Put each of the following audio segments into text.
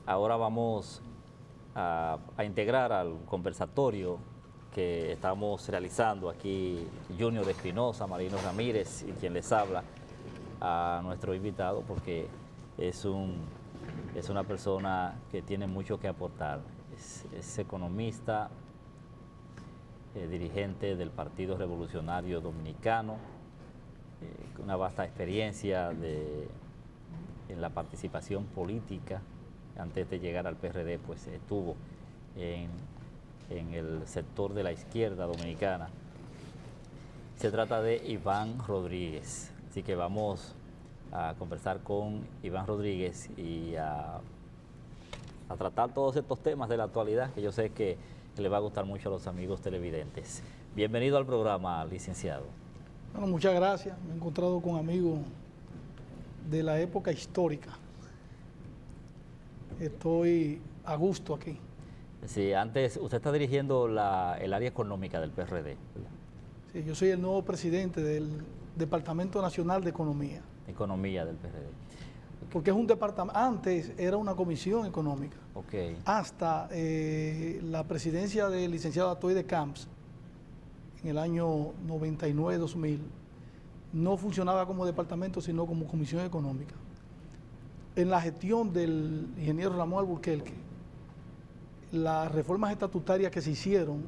Ahora vamos a integrar al conversatorio que estamos realizando aquí Junior Espinosa, Marino Ramírez y quien les habla a nuestro invitado, porque es una persona que tiene mucho que aportar. Es economista, dirigente del Partido Revolucionario Dominicano, una vasta experiencia en la participación política. Antes de llegar al PRD, pues estuvo en el sector de la izquierda dominicana. Se trata de Iván Rodríguez, así que vamos a conversar con Iván Rodríguez y a tratar todos estos temas de la actualidad que yo sé que le va a gustar mucho a los amigos televidentes. Bienvenido al programa, licenciado. Bueno, muchas gracias. Me he encontrado con amigos de la época histórica. Estoy a gusto aquí. Sí, antes usted está dirigiendo el área económica del PRD. Sí, yo soy el nuevo presidente del Departamento Nacional de Economía. Economía del PRD. Porque es un departamento, antes era una comisión económica. Okay. Hasta la presidencia del licenciado Atoy de Camps, en el año 99-2000, no funcionaba como departamento, sino como comisión económica. En la gestión del ingeniero Ramón Alburquerque, las reformas estatutarias que se hicieron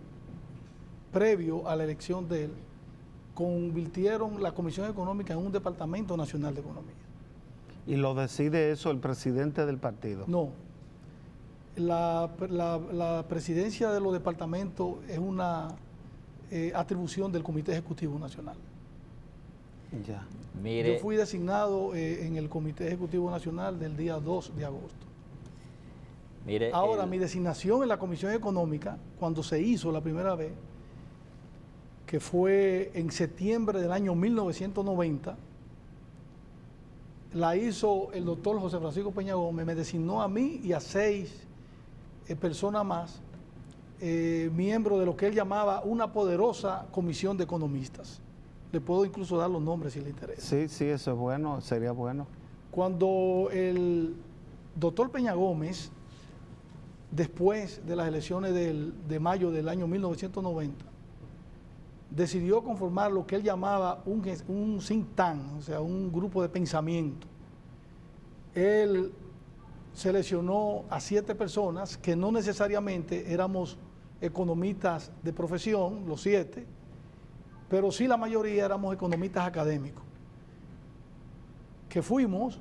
previo a la elección de él, convirtieron la Comisión Económica en un Departamento Nacional de Economía. ¿Y lo decide eso el presidente del partido? No. La presidencia de los departamentos es una atribución del Comité Ejecutivo Nacional. Ya. Mire, yo fui designado en el Comité Ejecutivo Nacional del día 2 de agosto. Mire, ahora, mi designación en la Comisión Económica, cuando se hizo la primera vez, que fue en septiembre del año 1990, la hizo el doctor José Francisco Peña Gómez, me designó a mí y a 6 personas más, miembros de lo que él llamaba una poderosa comisión de economistas. Le puedo incluso dar los nombres si le interesa. Sí, sí, eso es bueno, sería bueno. Cuando el doctor Peña Gómez, después de las elecciones de mayo del año 1990, decidió conformar lo que él llamaba un think tank, o sea, un grupo de pensamiento. Él seleccionó a 7 personas que no necesariamente éramos economistas de profesión, los 7, pero sí la mayoría éramos economistas académicos, que fuimos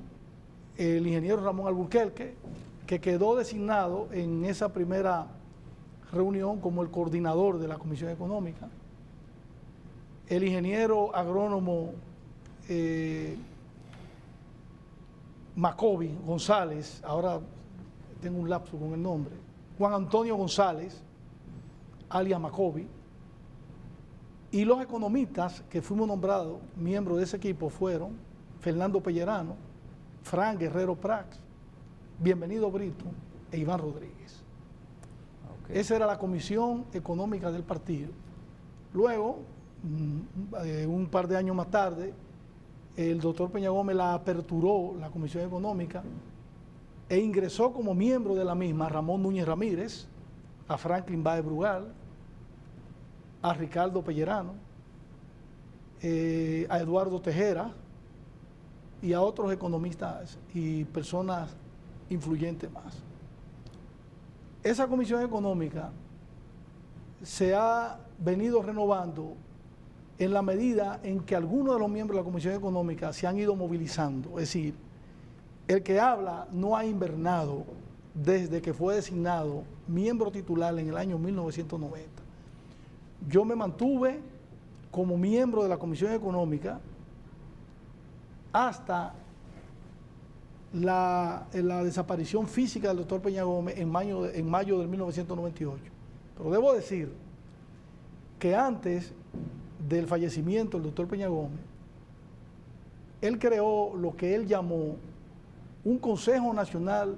el ingeniero Ramón Alburquerque, que quedó designado en esa primera reunión como el coordinador de la Comisión Económica, el ingeniero agrónomo Macobi González, ahora tengo un lapso con el nombre, Juan Antonio González, alias Macobi, y los economistas que fuimos nombrados miembros de ese equipo fueron Fernando Pellerano, Fran Guerrero Prax, Bienvenido Brito e Iván Rodríguez. Okay. Esa era la comisión económica del partido. Luego, un par de años más tarde, el doctor Peña Gómez la aperturó, la comisión económica, e ingresó como miembro de la misma a Ramón Núñez Ramírez, a Franklin Baez Brugal, a Ricardo Pellerano, a Eduardo Tejera y a otros economistas y personas influyentes más. Esa comisión económica se ha venido renovando en la medida en que algunos de los miembros de la Comisión Económica se han ido movilizando. Es decir, el que habla no ha invernado desde que fue designado miembro titular en el año 1990. Yo me mantuve como miembro de la Comisión Económica hasta la desaparición física del doctor Peña Gómez en mayo de 1998. Pero debo decir que antes del fallecimiento del doctor Peña Gómez, él creó lo que él llamó un Consejo Nacional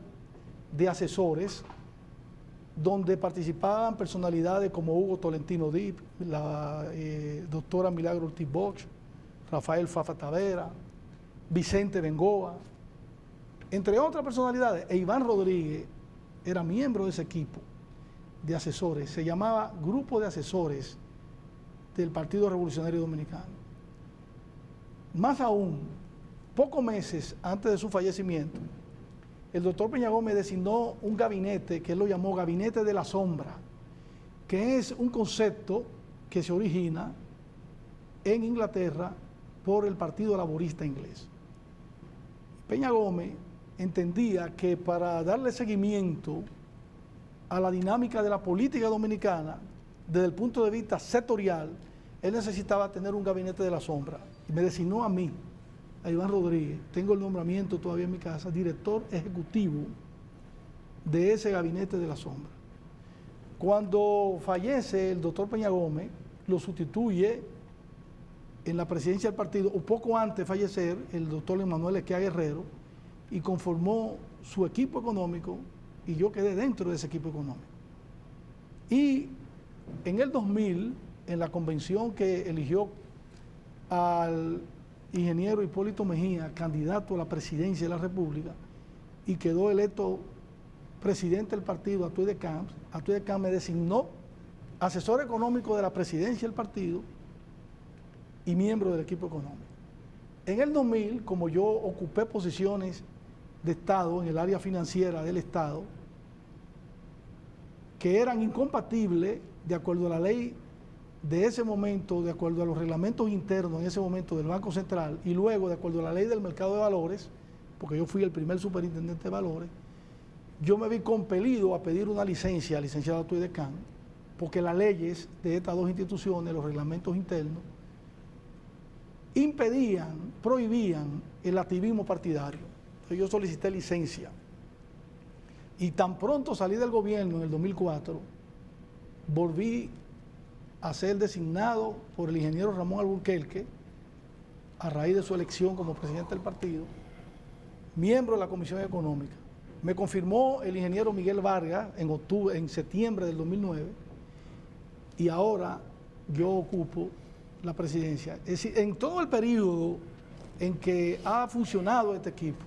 de Asesores, donde participaban personalidades como Hugo Tolentino Dip, la doctora Milagro Ortiz Bosch, Rafael Fafa Tavera, Vicente Bengoa, entre otras personalidades, e Iván Rodríguez era miembro de ese equipo de asesores, se llamaba Grupo de Asesores del Partido Revolucionario Dominicano. Más aún, pocos meses antes de su fallecimiento, el doctor Peña Gómez designó un gabinete que él lo llamó Gabinete de la Sombra, que es un concepto que se origina en Inglaterra por el Partido Laborista Inglés. Peña Gómez entendía que para darle seguimiento a la dinámica de la política dominicana, desde el punto de vista sectorial, él necesitaba tener un gabinete de la sombra. Y me designó a mí, a Iván Rodríguez, tengo el nombramiento todavía en mi casa, director ejecutivo de ese gabinete de la sombra. Cuando fallece el doctor Peña Gómez, lo sustituye en la presidencia del partido, o poco antes de fallecer, el doctor Emmanuel Esquia Guerrero, y conformó su equipo económico, y yo quedé dentro de ese equipo económico. Y en el 2000, en la convención que eligió al ingeniero Hipólito Mejía, candidato a la presidencia de la República, y quedó electo presidente del partido, Atuey de Camps me designó asesor económico de la presidencia del partido y miembro del equipo económico. En el 2000, como yo ocupé posiciones de Estado en el área financiera del Estado, que eran incompatibles de acuerdo a la ley de ese momento, de acuerdo a los reglamentos internos en ese momento del Banco Central, y luego de acuerdo a la ley del mercado de valores, porque yo fui el primer superintendente de valores, yo me vi compelido a pedir una licencia al licenciado Atuey de Camps, porque las leyes de estas dos instituciones, los reglamentos internos, impedían, prohibían el activismo partidario. Entonces yo solicité licencia. Y tan pronto salí del gobierno en el 2004, volví a ser designado por el ingeniero Ramón Alburquerque, a raíz de su elección como presidente del partido, miembro de la Comisión Económica. Me confirmó el ingeniero Miguel Vargas en septiembre del 2009, y ahora yo ocupo la presidencia. Es decir, en todo el periodo en que ha funcionado este equipo,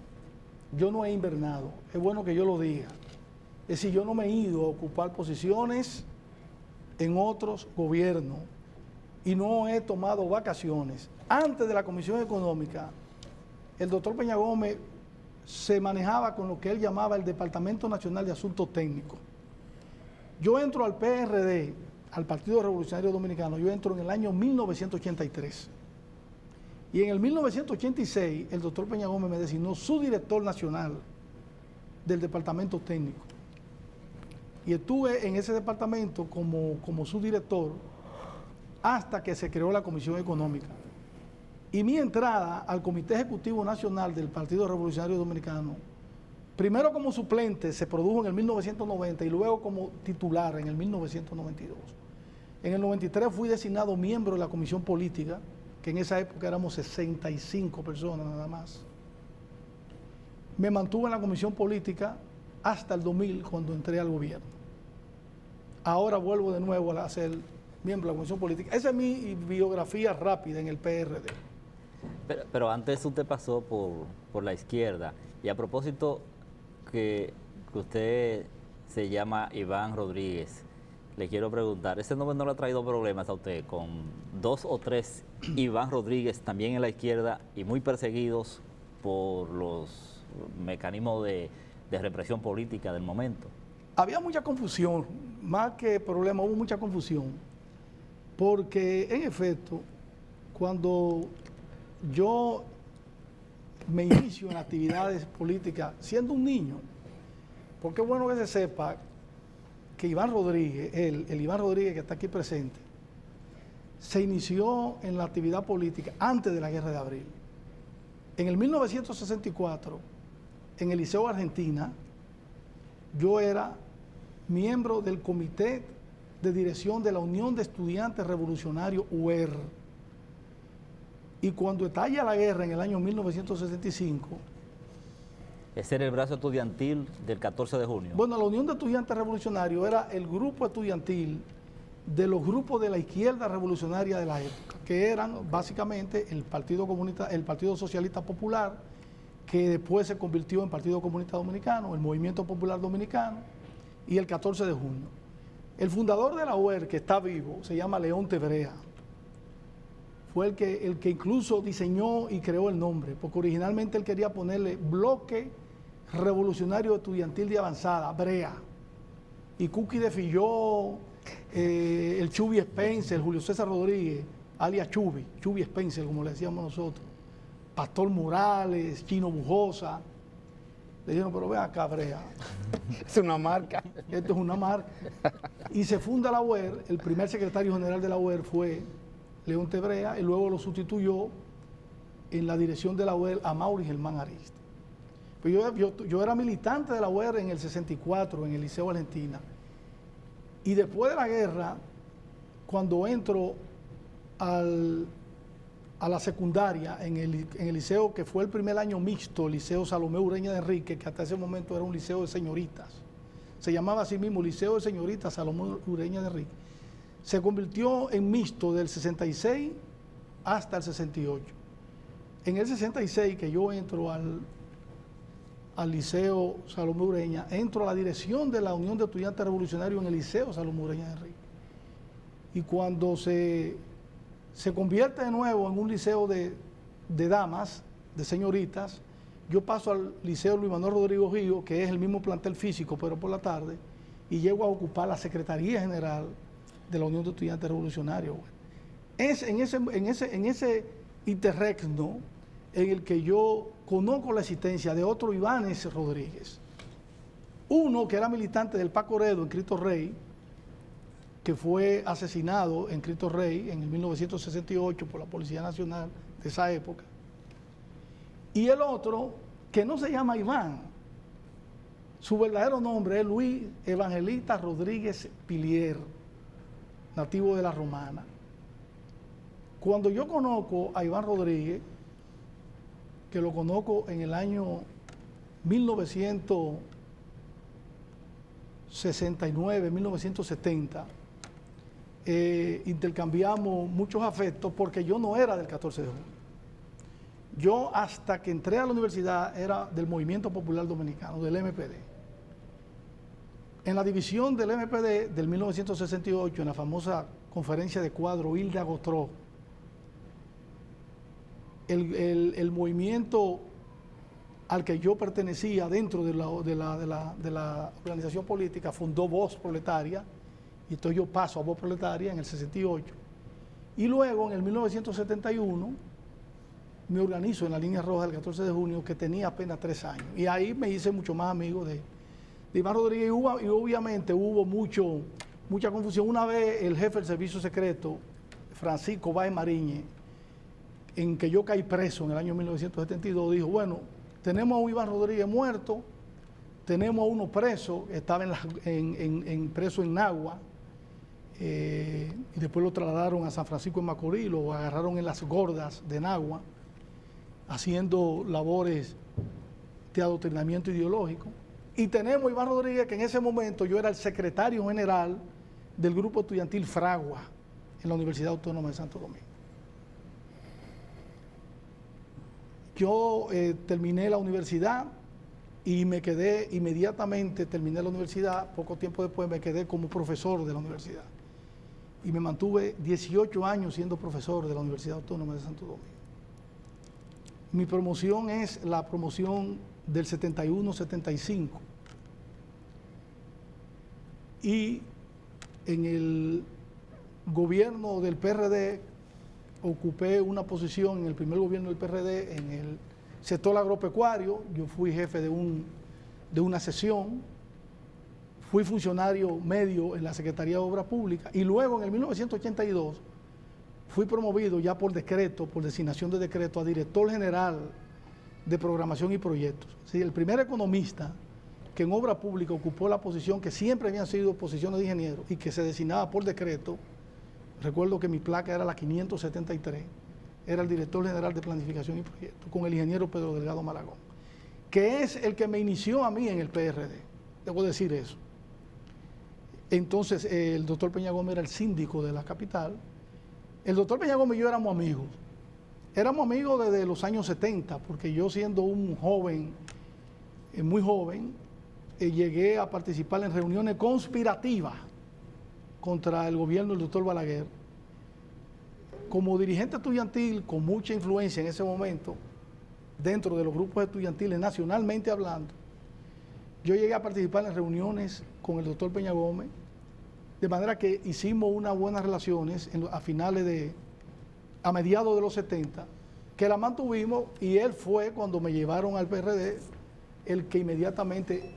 yo no he invernado, es bueno que yo lo diga. Es decir, yo no me he ido a ocupar posiciones en otros gobiernos y no he tomado vacaciones. Antes de la Comisión Económica, el doctor Peña Gómez se manejaba con lo que él llamaba el Departamento Nacional de Asuntos Técnicos. Yo entro al PRD, al Partido Revolucionario Dominicano, yo entro en el año 1983. Y en el 1986, el doctor Peña Gómez me designó su director nacional del Departamento Técnico. Y estuve en ese departamento como su director hasta que se creó la Comisión Económica. Y mi entrada al Comité Ejecutivo Nacional del Partido Revolucionario Dominicano, primero como suplente, se produjo en el 1990 y luego como titular en el 1992. En el 93 fui designado miembro de la Comisión Política, que en esa época éramos 65 personas nada más. Me mantuve en la Comisión Política hasta el 2000, cuando entré al gobierno. Ahora vuelvo de nuevo a ser miembro de la Comisión Política. Esa es mi biografía rápida en el PRD. Pero antes usted pasó por la izquierda, y a propósito que usted se llama Iván Rodríguez, le quiero preguntar, ¿ese nombre no le ha traído problemas a usted con 2 o 3 Iván Rodríguez también en la izquierda y muy perseguidos por los mecanismos de represión política del momento? Había mucha confusión, más que problema, hubo mucha confusión, porque en efecto, cuando yo me inicio en actividades políticas siendo un niño, porque es bueno que se sepa que Iván Rodríguez, el Iván Rodríguez que está aquí presente, se inició en la actividad política antes de la Guerra de Abril. En el 1964, en el Liceo Argentina, yo era miembro del Comité de Dirección de la Unión de Estudiantes Revolucionarios, UER. Y cuando estalla la guerra en el año 1965... Ese era el brazo estudiantil del 14 de junio. Bueno, la Unión de Estudiantes Revolucionarios era el grupo estudiantil de los grupos de la izquierda revolucionaria de la época, que eran básicamente el Partido Comunista, el Partido Socialista Popular, que después se convirtió en Partido Comunista Dominicano, el Movimiento Popular Dominicano, y el 14 de junio. El fundador de la UER, que está vivo, se llama Leonte Brea. Fue el que incluso diseñó y creó el nombre, porque originalmente él quería ponerle Bloque Revolucionario Estudiantil de Avanzada, Brea. Y Cookie de Filló, el Chubi Spencer, Julio César Rodríguez, alias Chubi Spencer, como le decíamos nosotros, Pastor Morales, Chino Bujosa. Le dijeron, pero ve acá, Brea. Es una marca. Esto es una marca. Y se funda la UER, el primer secretario general de la UER fue Leonte Brea, y luego lo sustituyó en la dirección de la UER a Mauri Germán Ariste. Pues yo era militante de la UER en el 64, en el Liceo Argentina. Y después de la guerra, cuando entro a la secundaria, en el liceo que fue el primer año mixto, el Liceo Salomé Ureña de Enrique, que hasta ese momento era un liceo de señoritas. Se llamaba así mismo Liceo de Señoritas Salomé Ureña de Enrique. Se convirtió en mixto del 66 hasta el 68. En el 66, que yo entro al Liceo Salomé Ureña, entro a la dirección de la Unión de Estudiantes Revolucionarios en el Liceo Salomé Ureña de Enrique. Y cuando se convierte de nuevo en un liceo de damas, de señoritas, yo paso al Liceo Luis Manuel Rodrigo Gío, que es el mismo plantel físico, pero por la tarde, y llego a ocupar la Secretaría General de la Unión de Estudiantes Revolucionarios. Es en ese interregno en el que yo conozco la existencia de otro Ibáñez Rodríguez. Uno que era militante del Paco Redo en Cristo Rey, que fue asesinado en Cristo Rey en el 1968 por la Policía Nacional de esa época. Y el otro, que no se llama Iván, su verdadero nombre es Luis Evangelista Rodríguez Pilier, nativo de La Romana. Cuando yo conozco a Iván Rodríguez, que lo conozco en el año 1969, 1970, intercambiamos muchos afectos porque yo no era del 14 de junio. Yo hasta que entré a la universidad era del Movimiento Popular Dominicano, del MPD. En la división del MPD del 1968, en la famosa conferencia de cuadro Hilda Gotró, el movimiento al que yo pertenecía dentro de la organización política fundó Voz Proletaria, y entonces yo paso a Voz Proletaria en el 68. Y luego, en el 1971, me organizo en la Línea Roja del 14 de junio, que tenía apenas 3 años. Y ahí me hice mucho más amigo de Iván Rodríguez, y obviamente hubo mucha confusión. Una vez el jefe del Servicio Secreto, Francisco Báez Mariñez, en que yo caí preso en el año 1972, dijo, bueno, tenemos a un Iván Rodríguez muerto, tenemos a uno preso, estaba preso en Nagua, y después lo trasladaron a San Francisco de Macorís, lo agarraron en las Gordas de Nagua, haciendo labores de adoctrinamiento ideológico. Y tenemos a Iván Rodríguez, que en ese momento yo era el secretario general del grupo estudiantil Fragua en la Universidad Autónoma de Santo Domingo. Yo terminé la universidad y me quedé inmediatamente, terminé la universidad, poco tiempo después me quedé como profesor de la universidad. Y me mantuve 18 años siendo profesor de la Universidad Autónoma de Santo Domingo. Mi promoción es la promoción del 71-75. Y en el gobierno del PRD ocupé una posición en el primer gobierno del PRD en el sector agropecuario. Yo fui jefe de una sección, fui funcionario medio en la Secretaría de Obras Públicas y luego en el 1982 fui promovido ya por decreto, por designación de decreto, a director general de programación y proyectos. Sí, el primer economista que en obra pública ocupó la posición que siempre habían sido posiciones de ingeniero y que se designaba por decreto. Recuerdo que mi placa era la 573, era el director general de planificación y proyectos, con el ingeniero Pedro Delgado Malagón, que es el que me inició a mí en el PRD, debo decir eso. Entonces el doctor Peña Gómez era el síndico de la capital. El doctor Peña Gómez y yo éramos amigos desde los años 70, porque yo siendo un joven, muy joven, llegué a participar en reuniones conspirativas contra el gobierno del doctor Balaguer. Como dirigente estudiantil con mucha influencia en ese momento, dentro de los grupos estudiantiles nacionalmente hablando, yo llegué a participar en reuniones con el doctor Peña Gómez, de manera que hicimos unas buenas relaciones a mediados de los 70, que la mantuvimos, y él fue, cuando me llevaron al PRD, el que inmediatamente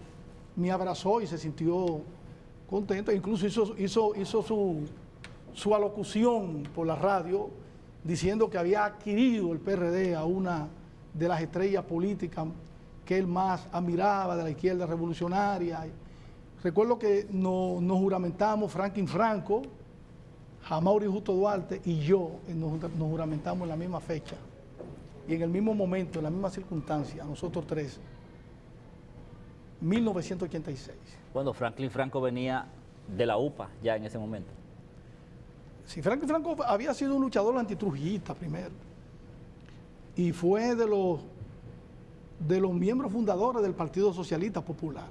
me abrazó y se sintió contento, incluso hizo su alocución por la radio diciendo que había adquirido el PRD a una de las estrellas políticas que él más admiraba de la izquierda revolucionaria. Recuerdo que nos juramentamos Franklin Franco, Amaury Justo Duarte y yo nos juramentamos en la misma fecha y en el mismo momento, en la misma circunstancia, nosotros tres, 1986. Cuando Franklin Franco venía de la UPA ya en ese momento. Sí, Franklin Franco había sido un luchador antitrujillista primero y fue de los miembros fundadores del Partido Socialista Popular.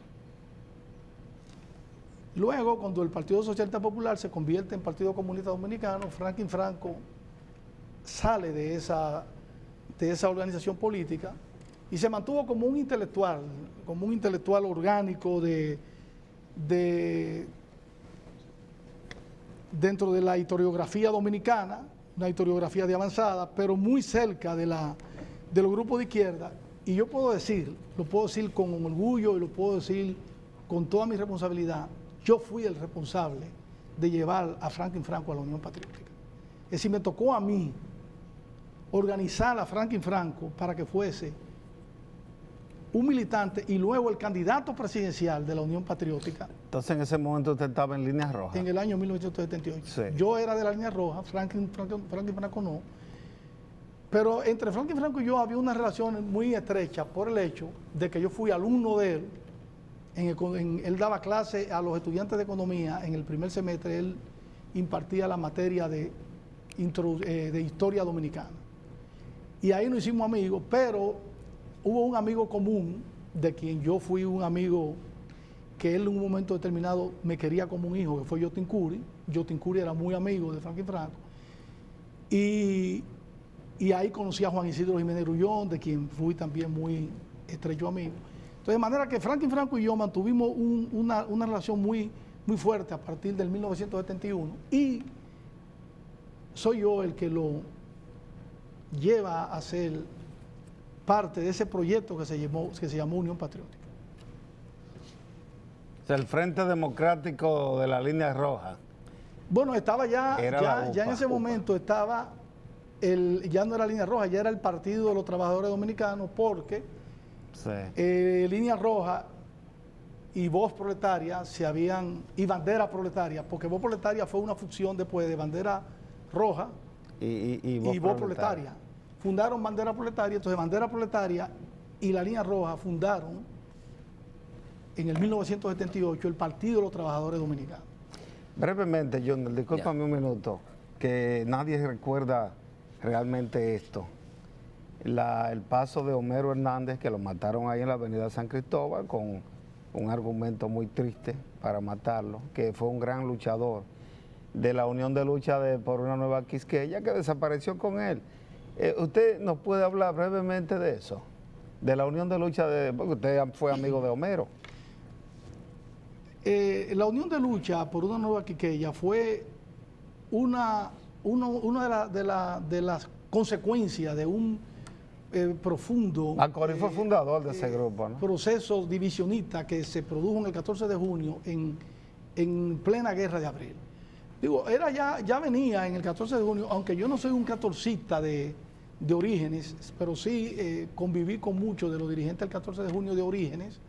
Luego, cuando el Partido Socialista Popular se convierte en Partido Comunista Dominicano, Franklin Franco sale de esa organización política y se mantuvo como un intelectual orgánico dentro de la historiografía dominicana, una historiografía de avanzada, pero muy cerca de los grupos de izquierda. Y yo lo puedo decir con orgullo y lo puedo decir con toda mi responsabilidad, yo fui el responsable de llevar a Franklin Franco a la Unión Patriótica. Es decir, me tocó a mí organizar a Franklin Franco para que fuese un militante y luego el candidato presidencial de la Unión Patriótica. Entonces, en ese momento usted estaba en Líneas Rojas. En el año 1978. Sí. Yo era de la Línea Roja, Franklin Franco no. Pero entre Franklin Franco y yo había una relación muy estrecha por el hecho de que yo fui alumno de él. Él daba clase a los estudiantes de economía. En el primer semestre él impartía la materia de historia dominicana. Y ahí nos hicimos amigos, pero hubo un amigo común de quien yo fui un amigo que él en un momento determinado me quería como un hijo, que fue Jotin Curi. Jotin Curi era muy amigo de Franklin Franco. Y ahí conocí a Juan Isidro Jiménez Grullón, de quien fui también muy estrecho amigo. Entonces, de manera que Franklin Franco y yo mantuvimos una relación muy, muy fuerte a partir del 1971 y soy yo el que lo lleva a ser parte de ese proyecto que se llamó Unión Patriótica. O sea, el Frente Democrático de la Línea Roja. Bueno, estaba ya en ese UPA. momento estaba, ya no era Línea Roja, ya era el Partido de los Trabajadores Dominicanos, porque sí. Línea Roja y Voz Proletaria y Bandera Proletaria, porque Voz Proletaria fue una fusión después de Bandera Roja y Voz Proletaria. Fundaron Bandera Proletaria, entonces Bandera Proletaria y la Línea Roja fundaron en el 1978 el Partido de los Trabajadores Dominicanos. Brevemente, John, discúlpame un minuto, que nadie recuerda realmente esto. El paso de Homero Hernández, que lo mataron ahí en la avenida San Cristóbal con un argumento muy triste para matarlo, que fue un gran luchador de la Unión de Lucha por una Nueva Quisqueya, que desapareció con él. ¿Usted nos puede hablar brevemente de eso? De la Unión de Lucha, porque usted fue amigo de Homero. La Unión de Lucha por una Nueva Quisqueya fue una de las consecuencias de un profundo Macorís fue fundador de ese grupo, ¿no? Proceso divisionista que se produjo en el 14 de junio en plena Guerra de Abril. Digo, ya venía en el 14 de junio, aunque yo no soy un catorcista de orígenes, pero sí conviví con muchos de los dirigentes del 14 de junio de orígenes,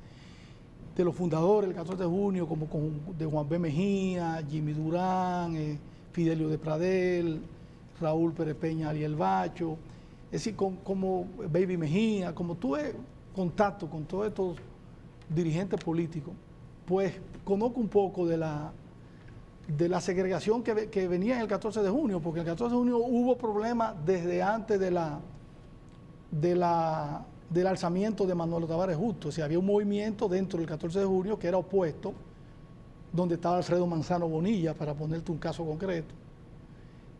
de los fundadores del 14 de junio, como de Juan B. Mejía, Jimmy Durán, Fidelio de Pradel, Raúl Pérez Peña, Ariel Bacho, es decir, como Baby Mejía, como tuve contacto con todos estos dirigentes políticos, pues conozco un poco de la segregación que venía en el 14 de junio, porque en el 14 de junio hubo problemas desde antes de la del alzamiento de Manuel Tavares Justo. O sea, había un movimiento dentro del 14 de junio que era opuesto, donde estaba Alfredo Manzano Bonilla, para ponerte un caso concreto,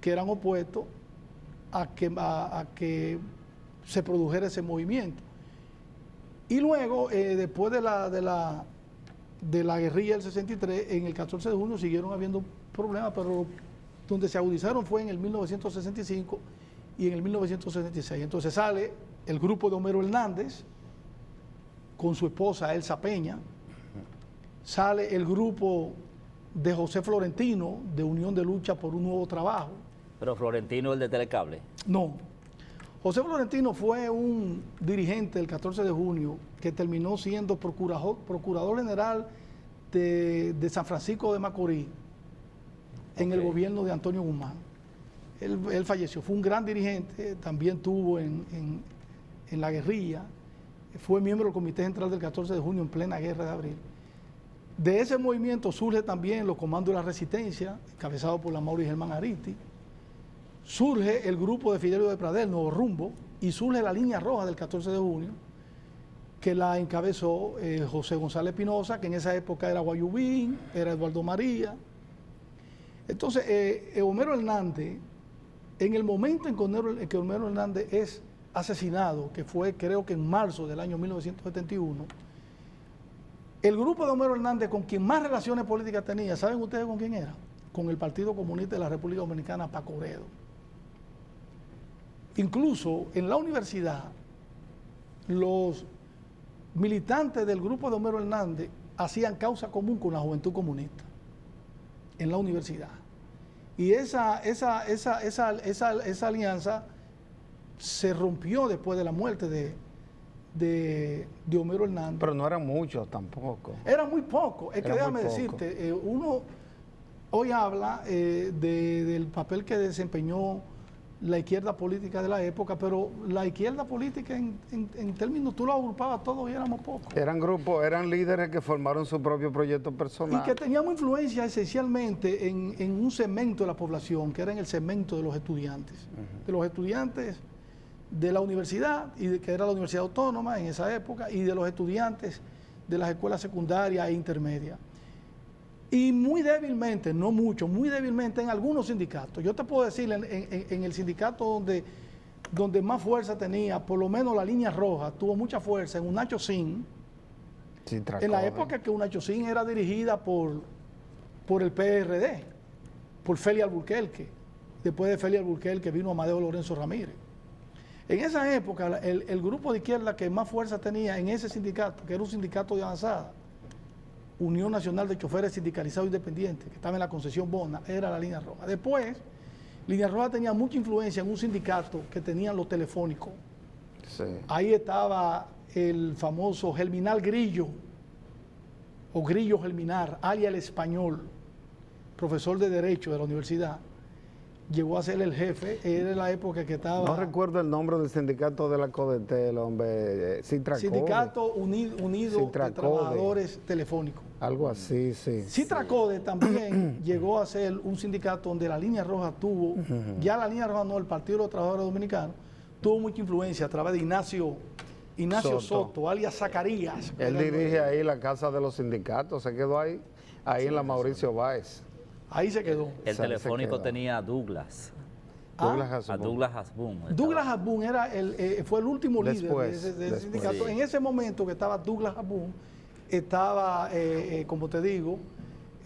que eran opuestos a que se produjera ese movimiento. Y luego, después de la guerrilla del 63, en el 14 de junio siguieron habiendo problemas, pero donde se agudizaron fue en el 1965 y en el 1966. Entonces sale el grupo de Homero Hernández con su esposa Elsa Peña, sale el grupo de José Florentino, de Unión de Lucha por un Nuevo Trabajo. Pero Florentino, el de Telecable. No. José Florentino fue un dirigente del 14 de junio que terminó siendo procurador general de San Francisco de Macorís en el gobierno de Antonio Guzmán. Él falleció, fue un gran dirigente, también tuvo en la guerrilla, fue miembro del Comité Central del 14 de junio en plena Guerra de Abril. De ese movimiento surge también los comandos de la resistencia, encabezado por la Mauri Germán Aristi, surge el grupo de Fidelio de Pradel, Nuevo Rumbo, y surge la Línea Roja del 14 de junio, que la encabezó José González Pinoza, que en esa época era Guayubín, era Eduardo María. Entonces, Homero Hernández, en el momento en que Homero Hernández es asesinado, que fue creo que en marzo del año 1971, el grupo de Homero Hernández con quien más relaciones políticas tenía, ¿saben ustedes con quién era? Con el Partido Comunista de la República Dominicana, Paco Bredo. Incluso en la universidad, los militantes del grupo de Homero Hernández hacían causa común con la Juventud Comunista en la universidad. Y esa alianza se rompió después de la muerte de Homero Hernández. Pero no eran muchos tampoco. Era muy poco. Es que déjame decirte, uno hoy habla del papel que desempeñó la izquierda política de la época, pero la izquierda política en términos, tú lo agrupabas todos y éramos pocos. Eran grupos, eran líderes que formaron su propio proyecto personal. Y que teníamos influencia esencialmente en un segmento de la población, que era en el segmento de los estudiantes. De los estudiantes de la universidad, que era la Universidad Autónoma en esa época, y de los estudiantes de las escuelas secundarias e intermedias. Y muy débilmente, no mucho, muy débilmente en algunos sindicatos. Yo te puedo decir, en el sindicato donde más fuerza tenía, por lo menos la Línea Roja, tuvo mucha fuerza, en Unacho Sin, en la época que Unacho Sin era dirigida por el PRD, por Félix Alburquerque. Después de Félix Alburquerque vino Amadeo Lorenzo Ramírez. En esa época, el grupo de izquierda que más fuerza tenía en ese sindicato, que era un sindicato de avanzada, Unión Nacional de Choferes Sindicalizados Independientes, que estaba en la concesión Bona, era la Línea Roja. Después, Línea Roja tenía mucha influencia en un sindicato que tenían los telefónicos. Sí. Ahí estaba el famoso Germinal Grillo, o Grillo Germinar, alias el Español, profesor de Derecho de la universidad. Llegó a ser el jefe, era en la época que estaba... No recuerdo el nombre del sindicato de la Codetel, hombre, Citracode. Sindicato Unido de Trabajadores Telefónicos. Algo así, sí. Citracode también llegó a ser un sindicato donde la Línea Roja tuvo, ya la Línea Roja no, el Partido de los Trabajadores Dominicanos, tuvo mucha influencia a través de Ignacio Soto, alias Zacarías. Él dirige ahí la Casa de los Sindicatos, se quedó ahí en la Mauricio Báez. Ahí se quedó. El telefónico tenía a Douglas. A Douglas Hasbún. Douglas Hasbún fue el último líder de ese sindicato. Sí. En ese momento que estaba Douglas Hasbún, estaba, como te digo,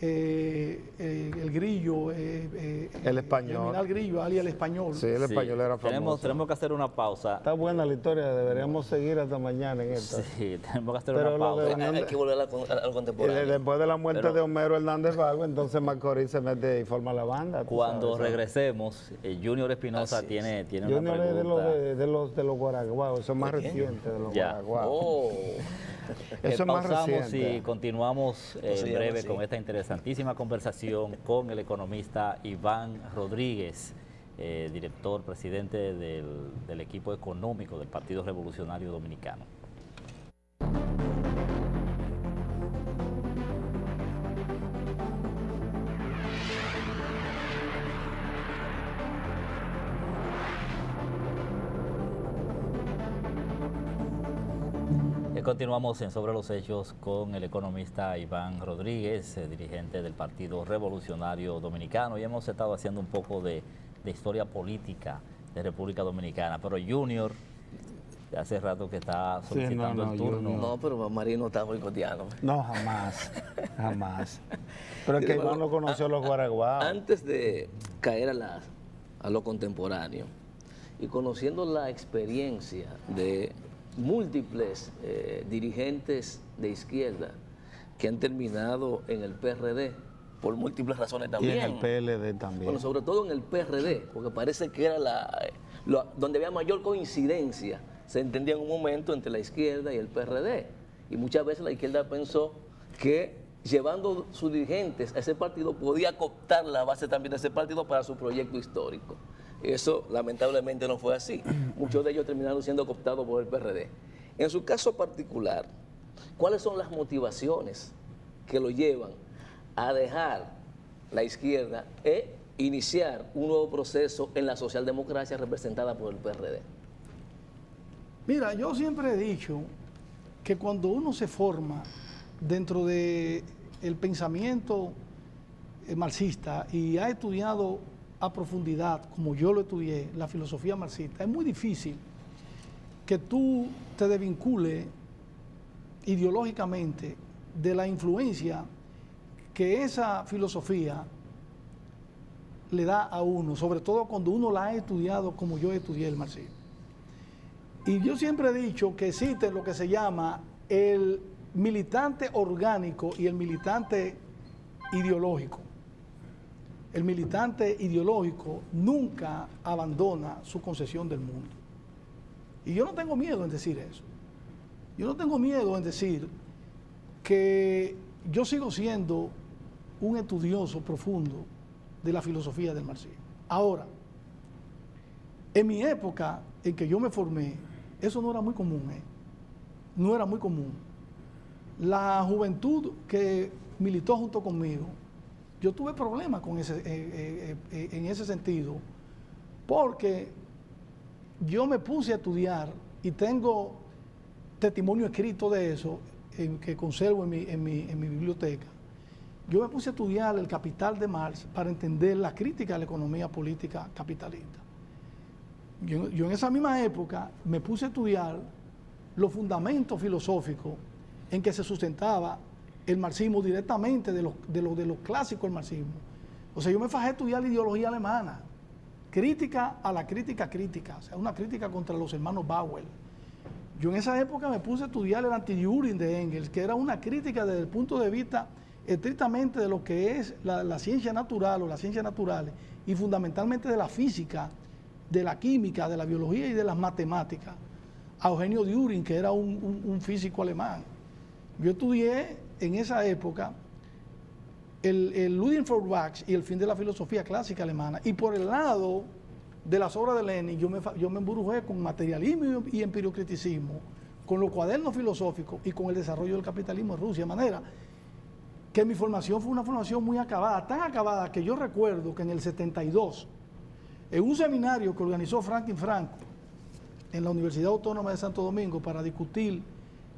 el Grillo, el Español. El Grillo, alias el Español. Sí, el Español era famoso. Tenemos que hacer una pausa. Está buena la historia, deberíamos seguir hasta mañana en esta. Sí, tenemos que hacer una pausa. Hay que volver al contemporáneo. Después de la muerte de Homero Hernández Vago, entonces Macorís se mete y forma la banda. Cuando regresemos, Junior Espinosa tiene una pregunta. De los Guaraguao, eso es más reciente de los Guaraguao. Eso es más reciente. Y continuamos en breve con esta interesantísima conversación con el economista Iván Rodríguez, director, presidente del equipo económico del Partido Revolucionario Dominicano. continuamos en Sobre los Hechos con el economista Iván Rodríguez, dirigente del Partido Revolucionario Dominicano, y hemos estado haciendo un poco de historia política de República Dominicana, pero Junior, hace rato que está solicitando el turno. No, pero Marino está boicoteando. No, jamás, jamás. Pero es que Iván no conoció los guaraguas. Antes de caer a lo contemporáneo y conociendo la experiencia de múltiples dirigentes de izquierda que han terminado en el PRD por múltiples razones también. Y en el PLD también. Bueno, sobre todo en el PRD, porque parece que era donde había mayor coincidencia, se entendía en un momento entre la izquierda y el PRD. Y muchas veces la izquierda pensó que llevando sus dirigentes a ese partido podía cooptar la base también de ese partido para su proyecto histórico. Eso lamentablemente no fue así. Muchos de ellos terminaron siendo cooptados por el PRD. En su caso particular, ¿cuáles son las motivaciones que lo llevan a dejar la izquierda e iniciar un nuevo proceso en la socialdemocracia representada por el PRD? Mira, yo siempre he dicho que cuando uno se forma dentro del pensamiento marxista y ha estudiado a profundidad, como yo lo estudié, la filosofía marxista, es muy difícil que tú te desvincules ideológicamente de la influencia que esa filosofía le da a uno, sobre todo cuando uno la ha estudiado como yo estudié el marxismo. Y yo siempre he dicho que existe lo que se llama el militante orgánico y el militante ideológico. El militante ideológico nunca abandona su concepción del mundo. Y yo no tengo miedo en decir eso. Yo no tengo miedo en decir que yo sigo siendo un estudioso profundo de la filosofía del marxismo. Ahora, en mi época en que yo me formé, eso no era muy común, no era muy común. La juventud que militó junto conmigo, yo tuve problemas con en ese sentido, porque yo me puse a estudiar y tengo testimonio escrito de eso, que conservo en mi biblioteca. Yo me puse a estudiar El Capital de Marx para entender la crítica a la economía política capitalista. Yo en esa misma época me puse a estudiar los fundamentos filosóficos en que se sustentaba el marxismo directamente de los clásicos del marxismo. O sea, yo me fajé a estudiar la ideología alemana, crítica a la crítica crítica, o sea, una crítica contra los hermanos Bauer. Yo en esa época me puse a estudiar el Anti-Düring de Engels, que era una crítica desde el punto de vista estrictamente de lo que es la ciencia natural o las ciencias naturales y fundamentalmente de la física, de la química, de la biología y de las matemáticas, a Eugenio Düring, que era un físico alemán. Yo estudié en esa época el Ludwig Feuerbach y el fin de la filosofía clásica alemana, y por el lado de las obras de Lenin yo me embrujé con materialismo y empiriocriticismo, con los cuadernos filosóficos y con el desarrollo del capitalismo en Rusia, de manera que mi formación fue una formación muy acabada, tan acabada que yo recuerdo que en el 72, en un seminario que organizó Franklin Franco en la Universidad Autónoma de Santo Domingo para discutir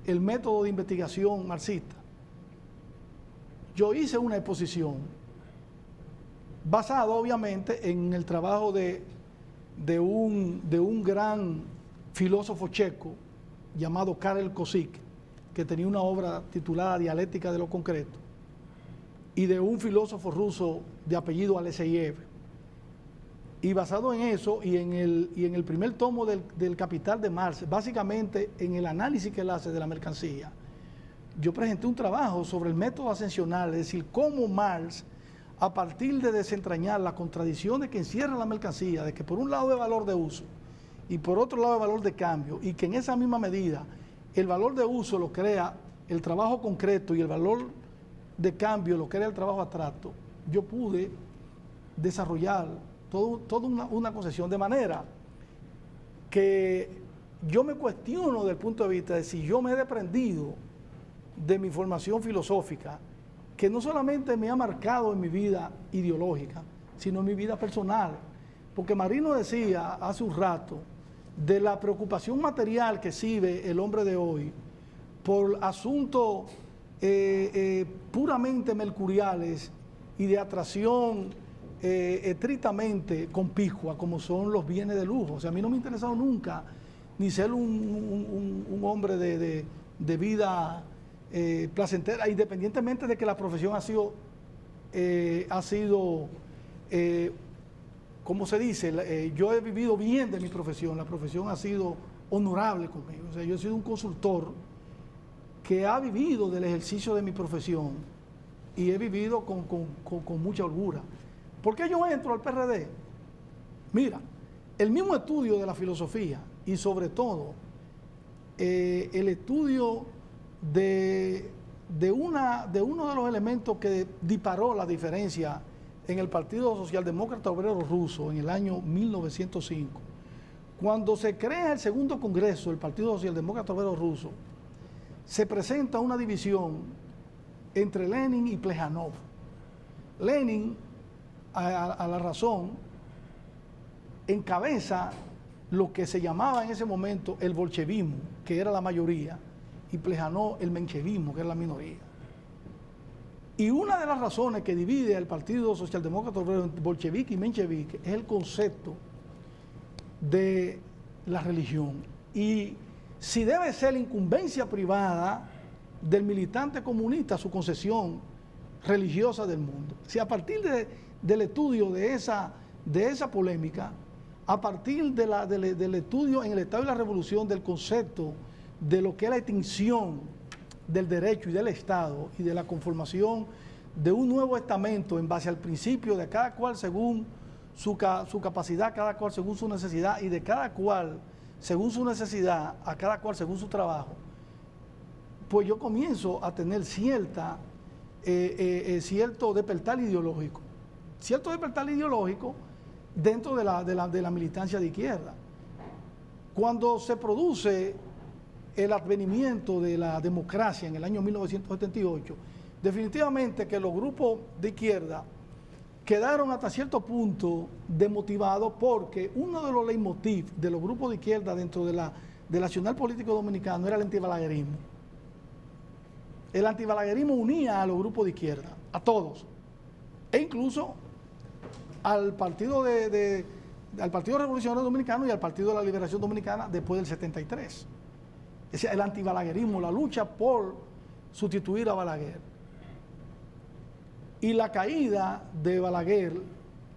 el método de investigación marxista, yo hice una exposición basada obviamente en el trabajo de un gran filósofo checo llamado Karel Kosik, que tenía una obra titulada Dialéctica de lo Concreto, y de un filósofo ruso de apellido Alexeyev. Y basado en eso y en el primer tomo del Capital de Marx, básicamente en el análisis que él hace de la mercancía, yo presenté un trabajo sobre el método ascensional, es decir, cómo Marx, a partir de desentrañar las contradicciones que encierra la mercancía, de que por un lado es valor de uso y por otro lado es valor de cambio, y que en esa misma medida el valor de uso lo crea el trabajo concreto y el valor de cambio lo crea el trabajo abstracto, yo pude desarrollar toda una concepción, de manera que yo me cuestiono desde el punto de vista de si yo me he desprendido de mi formación filosófica, que no solamente me ha marcado en mi vida ideológica, sino en mi vida personal. Porque Marino decía hace un rato de la preocupación material que exhibe el hombre de hoy por asuntos puramente mercuriales y de atracción estrictamente compicua, como son los bienes de lujo. O sea, a mí no me ha interesado nunca ni ser un hombre de vida placentera, independientemente de que la profesión ha sido ¿cómo se dice? Yo he vivido bien de mi profesión, la profesión ha sido honorable conmigo. O sea, yo he sido un consultor que ha vivido del ejercicio de mi profesión y he vivido con mucha holgura. ¿Por qué yo entro al PRD? Mira, el mismo estudio de la filosofía y sobre todo el estudio de uno de los elementos que disparó la diferencia en el Partido Socialdemócrata Obrero Ruso en el año 1905. Cuando se crea el segundo congreso del Partido Socialdemócrata Obrero Ruso, se presenta una división entre Lenin y Plejánov. Lenin, a la razón, encabeza lo que se llamaba en ese momento el bolchevismo, que era la mayoría, y Plejánov el menchevismo, que era la minoría. Y una de las razones que divide al Partido Socialdemócrata Obrero en bolchevique y menchevique es el concepto de la religión. Y si debe ser la incumbencia privada del militante comunista su concesión religiosa del mundo. Si a partir del estudio de esa polémica, a partir del estudio en el Estado y la Revolución del concepto de lo que es la extinción del derecho y del Estado y de la conformación de un nuevo estamento en base al principio de cada cual según su capacidad, cada cual según su necesidad y de cada cual según su necesidad, a cada cual según su trabajo, pues yo comienzo a tener cierto despertar ideológico. Cierto despertar ideológico dentro de la militancia de izquierda. Cuando se produce el advenimiento de la democracia en el año 1978, definitivamente que los grupos de izquierda quedaron hasta cierto punto desmotivados porque uno de los leitmotiv de los grupos de izquierda dentro del accionar político dominicano era el antibalaguerismo. El antibalaguerismo unía a los grupos de izquierda, a todos, e incluso al Partido Revolucionario Dominicano y al Partido de la Liberación Dominicana después del 73. Es decir, el antibalaguerismo, la lucha por sustituir a Balaguer. Y la caída de Balaguer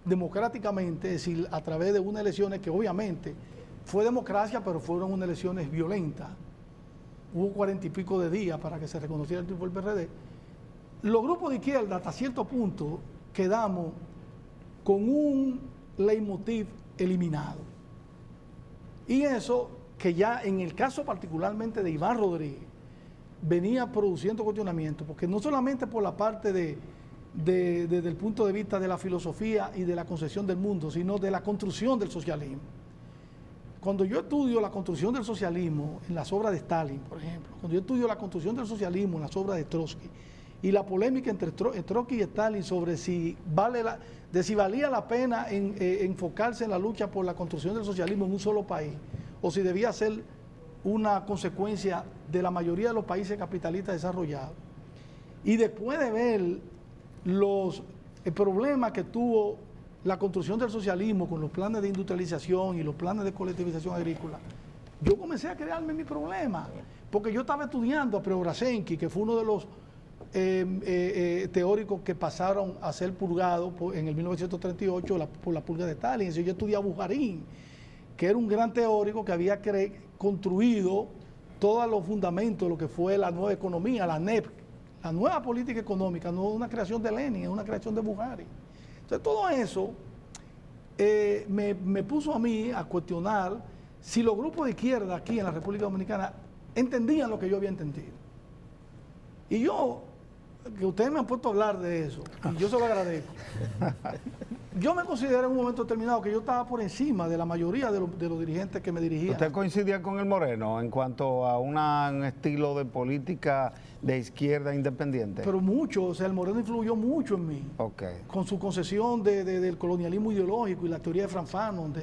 democráticamente, es decir, a través de unas elecciones que obviamente fue democracia, pero fueron unas elecciones violentas. Hubo 40 y pico de días para que se reconociera el triunfo del PRD. Los grupos de izquierda hasta cierto punto quedamos con un leitmotiv eliminado. Y eso que ya en el caso particularmente de Iván Rodríguez venía produciendo cuestionamiento, porque no solamente por la parte desde el punto de vista de la filosofía y de la concepción del mundo, sino de la construcción del socialismo. Cuando yo estudio la construcción del socialismo en las obras de Stalin, por ejemplo, cuando yo estudio la construcción del socialismo en las obras de Trotsky, y la polémica entre Trotsky y Stalin sobre si valía la pena enfocarse en la lucha por la construcción del socialismo en un solo país, o si debía ser una consecuencia de la mayoría de los países capitalistas desarrollados. Y después de ver el problema que tuvo la construcción del socialismo con los planes de industrialización y los planes de colectivización agrícola, yo comencé a crearme mi problema, porque yo estaba estudiando a Preobrazhensky, que fue uno de los teóricos que pasaron a ser purgados en el 1938 por la purga de Stalin. Yo estudié a Bujarin, que era un gran teórico que había construido todos los fundamentos de lo que fue la nueva economía, la NEP, la nueva política económica. No es una creación de Lenin, es una creación de Bujarin. Entonces todo eso me puso a mí a cuestionar si los grupos de izquierda aquí en la República Dominicana entendían lo que yo había entendido. Y yo, que ustedes me han puesto a hablar de eso, y yo se lo agradezco. Yo me consideré en un momento determinado que yo estaba por encima de la mayoría de los dirigentes que me dirigían. ¿Usted coincidía con el Moreno en cuanto a un estilo de política de izquierda independiente? Pero mucho, o sea, el Moreno influyó mucho en mí. Okay. Con su concesión del colonialismo ideológico y la teoría de Franz Fanon,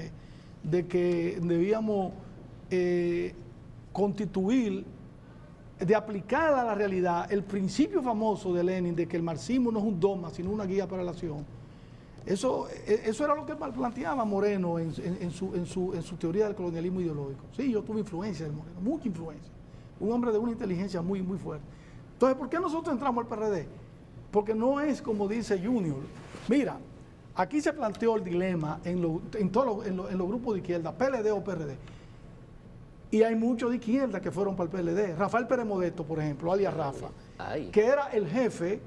de que debíamos constituir de aplicar a la realidad el principio famoso de Lenin de que el marxismo no es un dogma, sino una guía para la acción. Eso era lo que planteaba Moreno en su teoría del colonialismo ideológico. Sí, yo tuve influencia de Moreno, mucha influencia. Un hombre de una inteligencia muy, muy fuerte. Entonces, ¿por qué nosotros entramos al PRD? Porque no es como dice Junior. Mira, aquí se planteó el dilema en los grupos de izquierda, PLD o PRD. Y hay muchos de izquierda que fueron para el PLD. Rafael Pérez Modesto, por ejemplo, alias Rafa, que era el jefe,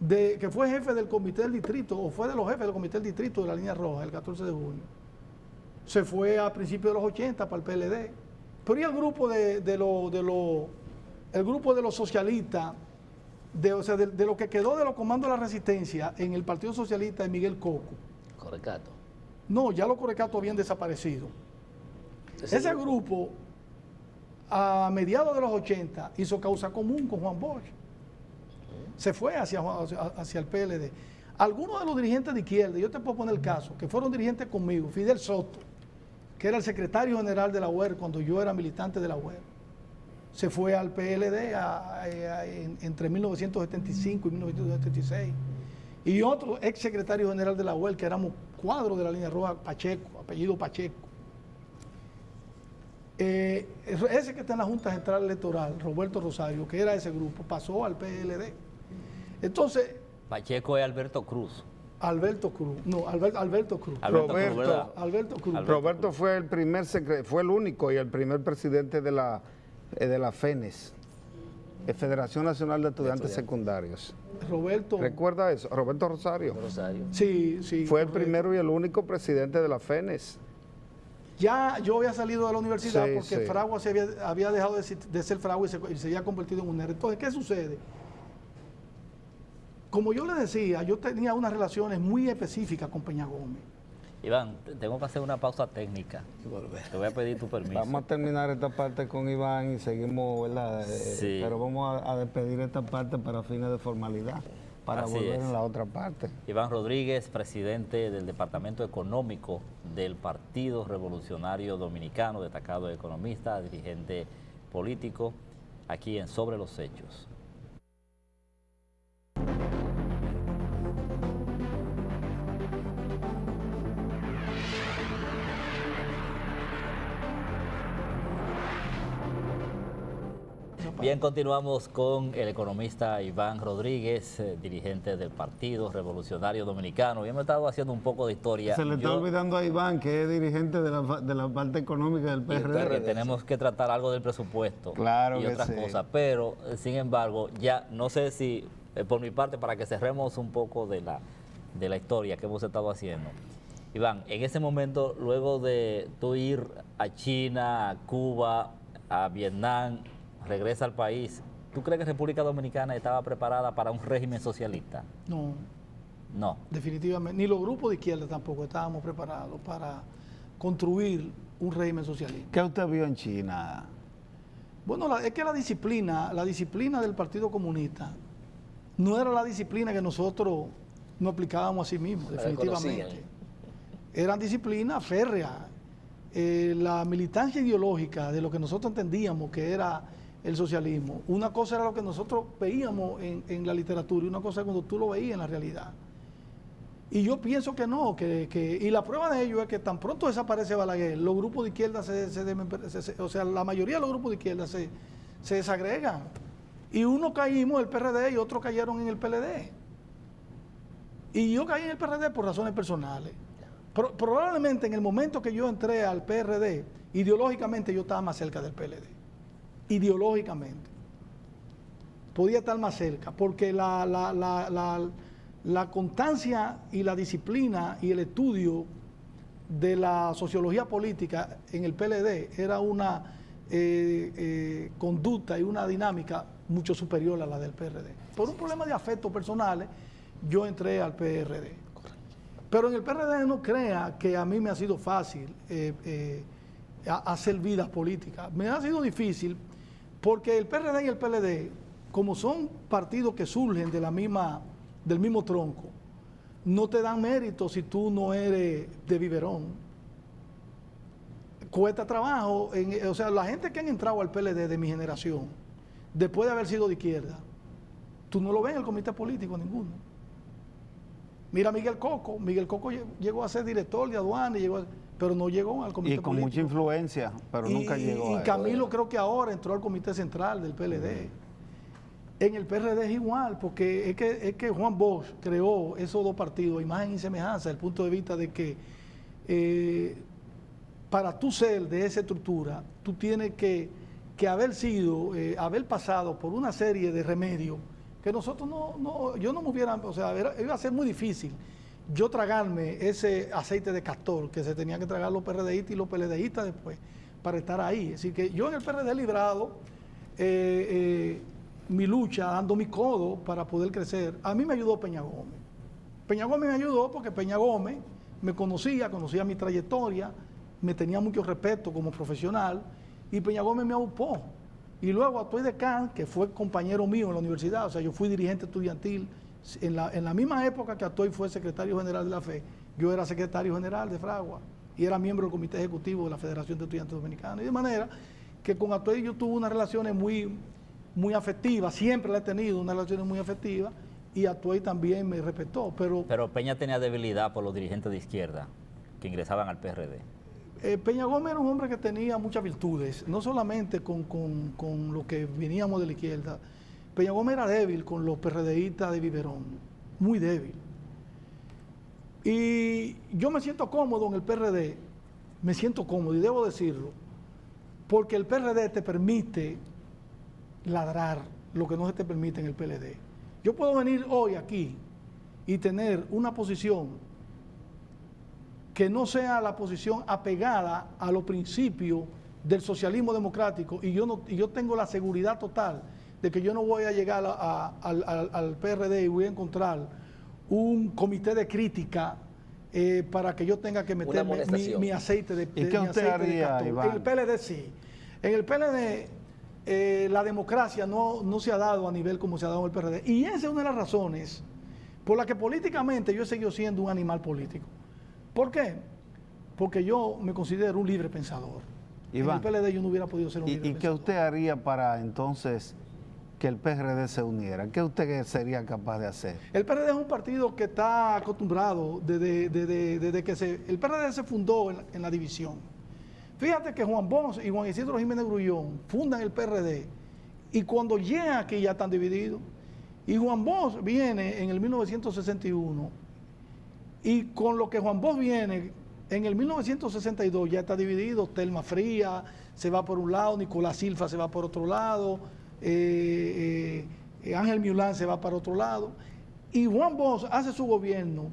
que fue jefe del comité del distrito, o fue de los jefes del comité del distrito de la Línea Roja, el 14 de junio. Se fue a principios de los 80 para el PLD. Pero y el grupo el grupo de los socialistas, de lo que quedó de los comandos de la resistencia en el Partido Socialista de Miguel Coco. Correcato. No, ya los Correcatos habían desaparecido. Ese grupo, a mediados de los 80, hizo causa común con Juan Bosch. Se fue hacia el PLD. Algunos de los dirigentes de izquierda, yo te puedo poner el caso, que fueron dirigentes conmigo, Fidel Soto, que era el secretario general de la UER cuando yo era militante de la UER, se fue al PLD entre 1975 y 1976. Y otro ex secretario general de la UER, que éramos cuadros de la Línea Roja, Pacheco, apellido Pacheco. Ese que está en la Junta Central Electoral, Roberto Rosario, que era ese grupo, pasó al PLD. Entonces... Pacheco es Alberto Cruz. Alberto Cruz, no, Alberto Cruz. Alberto Cruz. Roberto fue el único y el primer presidente de la FENES, Federación Nacional de Estudiantes Secundarios. Roberto. ¿Recuerda eso? Roberto Rosario. Sí, sí. Fue el primero y el único presidente de la FENES. Ya yo había salido de la universidad porque Fragua había dejado de ser Fragua y se había convertido en UNER. Entonces, ¿qué sucede? Como yo le decía, yo tenía unas relaciones muy específicas con Peña Gómez. Iván, tengo que hacer una pausa técnica. Te voy a pedir tu permiso. Vamos a terminar esta parte con Iván y seguimos, ¿verdad? Sí. Pero vamos a despedir esta parte para fines de formalidad, para volver en la otra parte. Iván Rodríguez, presidente del Departamento Económico del Partido Revolucionario Dominicano, destacado economista, dirigente político, aquí en Sobre los Hechos. Bien, continuamos con el economista Iván Rodríguez, dirigente del Partido Revolucionario Dominicano. Y hemos estado haciendo un poco de historia. Se le está olvidando a Iván, que es dirigente de la parte económica del PRD. Que tenemos que tratar algo del presupuesto y otras cosas. Pero, sin embargo, ya no sé si, por mi parte, para que cerremos un poco de la historia que hemos estado haciendo. Iván, en ese momento, luego de tú ir a China, a Cuba, a Vietnam, regresa al país, ¿tú crees que República Dominicana estaba preparada para un régimen socialista? No. No. Definitivamente. Ni los grupos de izquierda tampoco estábamos preparados para construir un régimen socialista. ¿Qué usted vio en China? Bueno, es que la disciplina del Partido Comunista no era la disciplina que nosotros no aplicábamos a sí mismos, definitivamente. Eran disciplinas férreas. La militancia ideológica de lo que nosotros entendíamos que era el socialismo, una cosa era lo que nosotros veíamos en la literatura y una cosa es cuando tú lo veías en la realidad. Y yo pienso que no, y la prueba de ello es que tan pronto desaparece Balaguer, los grupos de izquierda o sea, la mayoría de los grupos de izquierda se desagregan. Y uno caímos en el PRD y otros cayeron en el PLD. Y yo caí en el PRD por razones personales. Probablemente en el momento que yo entré al PRD, ideológicamente yo estaba más cerca del PLD. Ideológicamente. Podía estar más cerca, porque la constancia y la disciplina y el estudio de la sociología política en el PLD era una conducta y una dinámica mucho superior a la del PRD. Por un problema de afectos personales, yo entré al PRD. Pero en el PRD no crea que a mí me ha sido fácil hacer vidas políticas. Me ha sido difícil porque el PRD y el PLD, como son partidos que surgen del mismo tronco, no te dan mérito si tú no eres de biberón. Cuesta trabajo, o sea, la gente que han entrado al PLD de mi generación, después de haber sido de izquierda, tú no lo ves en el comité político ninguno. Mira a Miguel Coco llegó a ser director de aduana, pero no llegó al comité político. Y con mucha influencia, pero nunca llegó a Y Camilo creo que ahora entró al comité central del PLD. En el PRD es igual, porque es que Juan Bosch creó esos dos partidos, imagen y semejanza, desde el punto de vista de que para tú ser de esa estructura, tú tienes que haber pasado por una serie de remedios que nosotros yo no me hubiera, o sea, iba a ser muy difícil yo tragarme ese aceite de castor que se tenía que tragar los PRDistas y los PLDistas después para estar ahí. Así que yo en el PRD he librado mi lucha, dando mi codo para poder crecer. A mí me ayudó Peña Gómez. Peña Gómez me ayudó porque Peña Gómez me conocía mi trayectoria, me tenía mucho respeto como profesional y Peña Gómez me aupó. Y luego Atuey Decán, que fue compañero mío en la universidad, o sea, yo fui dirigente estudiantil en la misma época que Atuey fue secretario general de la FE, yo era secretario general de Fragua y era miembro del comité ejecutivo de la Federación de Estudiantes Dominicanos. Y de manera que con Atuey yo tuve unas relaciones muy afectivas, siempre la he tenido, unas relaciones muy afectivas, y Atuey también me respetó. Pero Peña tenía debilidad por los dirigentes de izquierda que ingresaban al PRD. Peña Gómez era un hombre que tenía muchas virtudes, no solamente con lo que veníamos de la izquierda. Peña Gómez era débil con los PRDistas de biberón, muy débil. Y yo me siento cómodo en el PRD, me siento cómodo y debo decirlo, porque el PRD te permite ladrar lo que no se te permite en el PLD. Yo puedo venir hoy aquí y tener una posición que no sea la posición apegada a los principios del socialismo democrático y yo tengo la seguridad total de que yo no voy a llegar al PRD y voy a encontrar un comité de crítica para que yo tenga que meterme mi aceite de ¿Y qué usted haría, Iván? En el PLD sí. En el PLD la democracia no se ha dado a nivel como se ha dado en el PRD. Y esa es una de las razones por la que políticamente yo he seguido siendo un animal político. ¿Por qué? Porque yo me considero un libre pensador. Iván, en el PLD yo no hubiera podido ser un libre pensador. ¿Y qué usted haría para entonces que el PRD se uniera? ¿Qué usted sería capaz de hacer? El PRD es un partido que está acostumbrado desde que el PRD se fundó en la división. Fíjate que Juan Bosch y Juan Isidro Jiménez Grullón fundan el PRD y cuando llegan aquí ya están divididos. Y Juan Bosch viene en el 1961 y con lo que Juan Bosch viene en el 1962 ya está dividido. Telma Fría se va por un lado, Nicolás Silva se va por otro lado, Ángel Miulán se va para otro lado. Y Juan Bosch hace su gobierno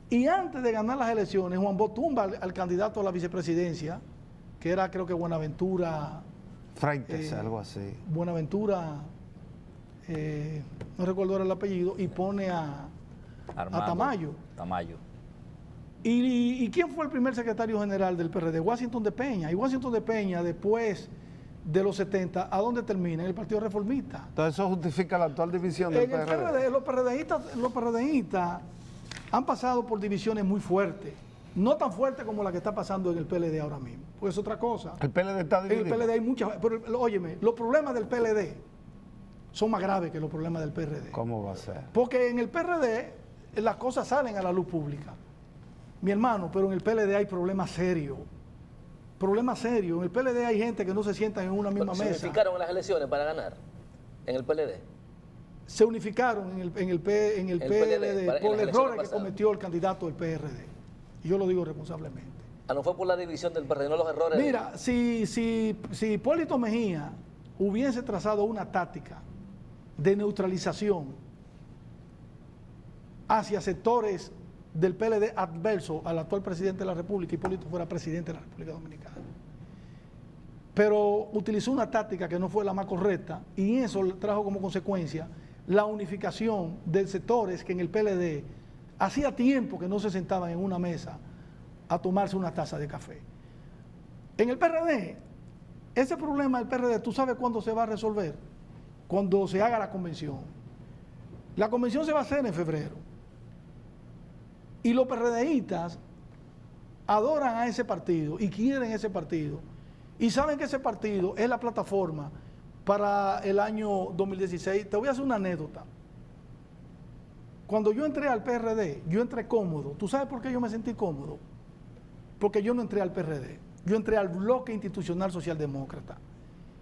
y antes de ganar las elecciones, Juan Bosch tumba al candidato a la vicepresidencia, que era creo que Buenaventura. Freites, algo así. Buenaventura, no recuerdo ahora el apellido, y pone a Tamayo. ¿Y quién fue el primer secretario general del PRD? Washington de Peña. Y Washington de Peña, después de los 70, ¿a dónde termina? En el Partido Reformista. Entonces eso justifica la actual división del PRD. En el PRD, los PRDistas han pasado por divisiones muy fuertes. No tan fuertes como la que está pasando en el PLD ahora mismo. Pues es otra cosa. El PLD está dividido. En el PLD hay muchas... Pero óyeme, los problemas del PLD son más graves que los problemas del PRD. ¿Cómo va a ser? Porque en el PRD las cosas salen a la luz pública. Mi hermano, pero en el PLD hay problemas serios. Problemas serios. En el PLD hay gente que no se sientan en una misma mesa. ¿Se unificaron en las elecciones para ganar en el PLD? Se unificaron en el PLD por los errores que cometió el candidato del PRD. Y yo lo digo responsablemente. No fue por la división del PRD, no los errores. Mira, si Hipólito Mejía hubiese trazado una táctica de neutralización hacia sectores del PLD adverso al actual presidente de la República, Hipólito fuera presidente de la República Dominicana. Pero utilizó una táctica que no fue la más correcta y eso trajo como consecuencia la unificación de sectores que en el PLD hacía tiempo que no se sentaban en una mesa a tomarse una taza de café. En el PRD, ese problema del PRD, ¿tú sabes cuándo se va a resolver? Cuando se haga la convención. La convención se va a hacer en febrero. Y los PRDistas adoran a ese partido y quieren ese partido. Y saben que ese partido es la plataforma para el año 2016. Te voy a hacer una anécdota. Cuando yo entré al PRD, yo entré cómodo. ¿Tú sabes por qué yo me sentí cómodo? Porque yo no entré al PRD, yo entré al Bloque Institucional Socialdemócrata,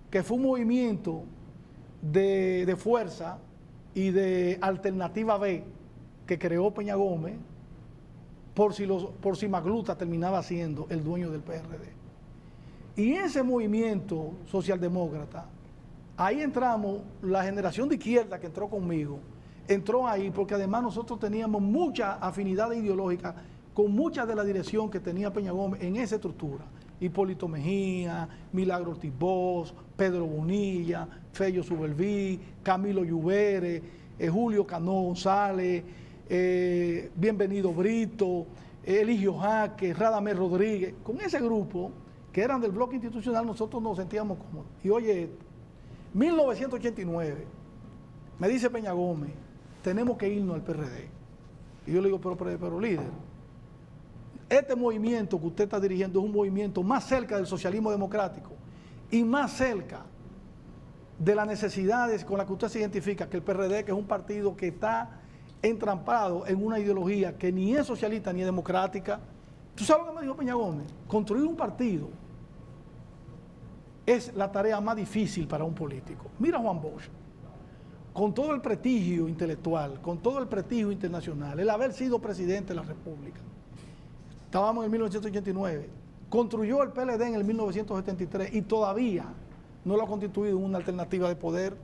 que fue un movimiento de fuerza y de alternativa B que creó Peña Gómez por si Magluta terminaba siendo el dueño del PRD. Y ese movimiento socialdemócrata, ahí entramos, la generación de izquierda que entró conmigo, entró ahí porque además nosotros teníamos mucha afinidad ideológica con mucha de la dirección que tenía Peña Gómez en esa estructura. Hipólito Mejía, Milagro Ortiz Bosch, Pedro Bonilla, Fello Subelví, Camilo Lluvere, Julio Cano González, Bienvenido Brito, Eligio Jaque, Radamés Rodríguez. Con ese grupo, que eran del bloque institucional, nosotros nos sentíamos cómodos. Y oye, 1989, me dice Peña Gómez, tenemos que irnos al PRD. Y yo le digo, pero líder, este movimiento que usted está dirigiendo es un movimiento más cerca del socialismo democrático y más cerca de las necesidades con las que usted se identifica que el PRD, que es un partido que está entrampado en una ideología que ni es socialista ni es democrática. ¿Tú sabes lo que me dijo Peña Gómez? Construir un partido es la tarea más difícil para un político. Mira a Juan Bosch, con todo el prestigio intelectual, con todo el prestigio internacional, el haber sido presidente de la República. Estábamos en 1989, construyó el PLD en el 1973 y todavía no lo ha constituido en una alternativa de poder.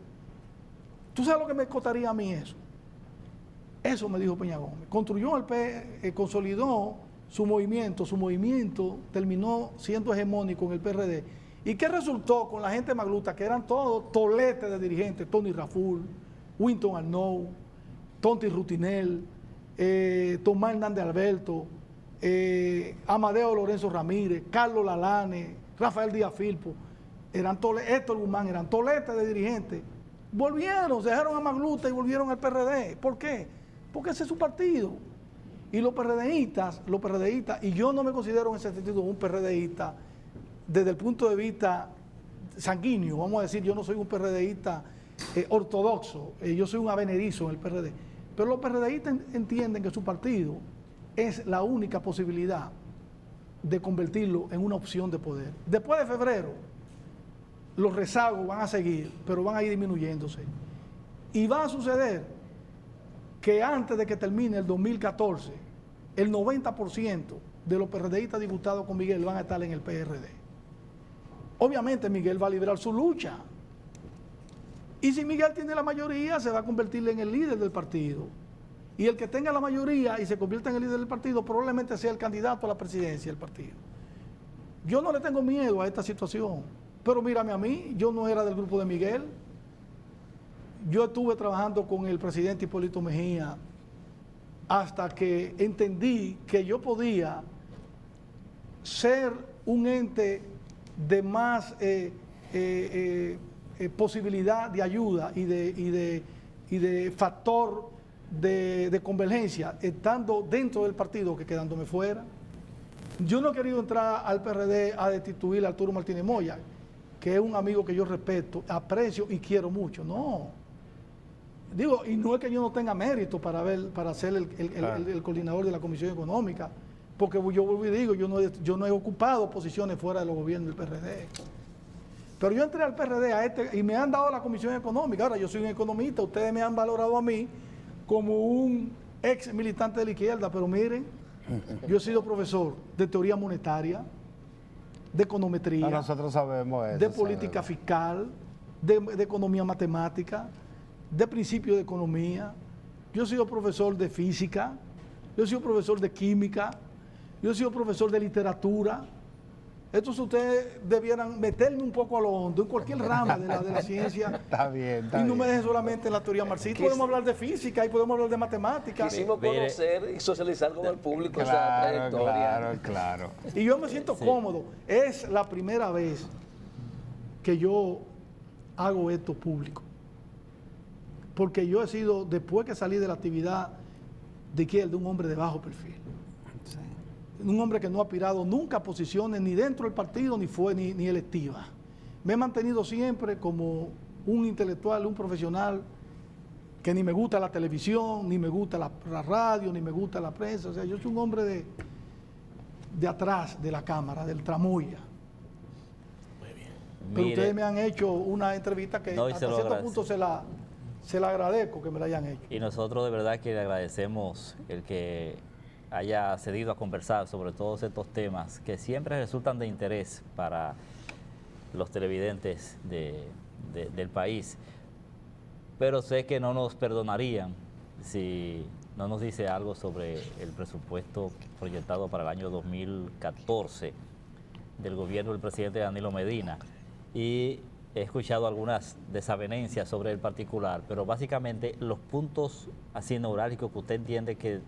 ¿Tú sabes lo que me costaría a mí eso? Eso me dijo Peña Gómez. Construyó el PLD, consolidó su movimiento terminó siendo hegemónico en el PRD. ¿Y qué resultó con la gente magluta? Que eran todos toletes de dirigentes, Tony Raful, Winton Arnaud, Tonti Rutinel, Tomás Hernández Alberto, Amadeo Lorenzo Ramírez, Carlos Lalane, Rafael Díaz Filpo, Héctor Guzmán, eran toletes de dirigentes. Volvieron, se dejaron a Magluta y volvieron al PRD. ¿Por qué? Porque ese es su partido. Y los PRDistas, y yo no me considero en ese sentido un PRDista desde el punto de vista sanguíneo, vamos a decir, yo no soy un PRDista ortodoxo, yo soy un avenedizo en el PRD. Pero los PRDistas entienden que su partido es la única posibilidad de convertirlo en una opción de poder. Después de febrero, los rezagos van a seguir, pero van a ir disminuyéndose. Y va a suceder que antes de que termine el 2014, el 90% de los PRDistas diputados con Miguel van a estar en el PRD. Obviamente Miguel va a liderar su lucha. Y si Miguel tiene la mayoría, se va a convertir en el líder del partido. Y el que tenga la mayoría y se convierta en el líder del partido, probablemente sea el candidato a la presidencia del partido. Yo no le tengo miedo a esta situación. Pero mírame a mí, yo no era del grupo de Miguel. Yo estuve trabajando con el presidente Hipólito Mejía hasta que entendí que yo podía ser un ente de más posibilidad de ayuda y de factor de convergencia, estando dentro del partido que quedándome fuera. Yo no he querido entrar al PRD a destituir a Arturo Martínez Moya, que es un amigo que yo respeto, aprecio y quiero mucho. No. Digo, y no es que yo no tenga mérito para ser el coordinador de la Comisión Económica, porque yo vuelvo y digo, yo no he ocupado posiciones fuera de los gobiernos del PRD. Pero yo entré al PRD y me han dado la Comisión Económica. Ahora, yo soy un economista, ustedes me han valorado a mí como un ex militante de la izquierda, pero miren, yo he sido profesor de teoría monetaria, de econometría, nosotros sabemos eso, de política fiscal, de economía matemática, de principios de economía. Yo he sido profesor de física, yo he sido profesor de química, yo he sido profesor de literatura. Entonces ustedes debieran meterme un poco a lo hondo en cualquier rama de la ciencia. Está bien. Y no me dejen solamente en la teoría marxista. Podemos hablar de física y podemos hablar de matemáticas. Quisimos conocer y socializar con el público esa Claro, trayectoria. claro. Y yo me siento cómodo. Es la primera vez que yo hago esto público. Porque yo he sido, después que salí de la actividad de izquierda, un hombre de bajo perfil. Sí. Un hombre que no ha aspirado nunca a posiciones ni dentro del partido ni electivas. Me he mantenido siempre como un intelectual, un profesional que ni me gusta la televisión, ni me gusta la radio, ni me gusta la prensa. O sea, yo soy un hombre de atrás de la cámara, del tramoya. Pero Mire, ustedes me han hecho una entrevista que no, y hasta se lo cierto agradezco. punto se la agradezco que me la hayan hecho. Y nosotros de verdad que le agradecemos el que haya cedido a conversar sobre todos estos temas que siempre resultan de interés para los televidentes del país. Pero sé que no nos perdonarían si no nos dice algo sobre el presupuesto proyectado para el año 2014 del gobierno del presidente Danilo Medina. Y he escuchado algunas desavenencias sobre el particular, pero básicamente los puntos así neurálgicos que usted entiende que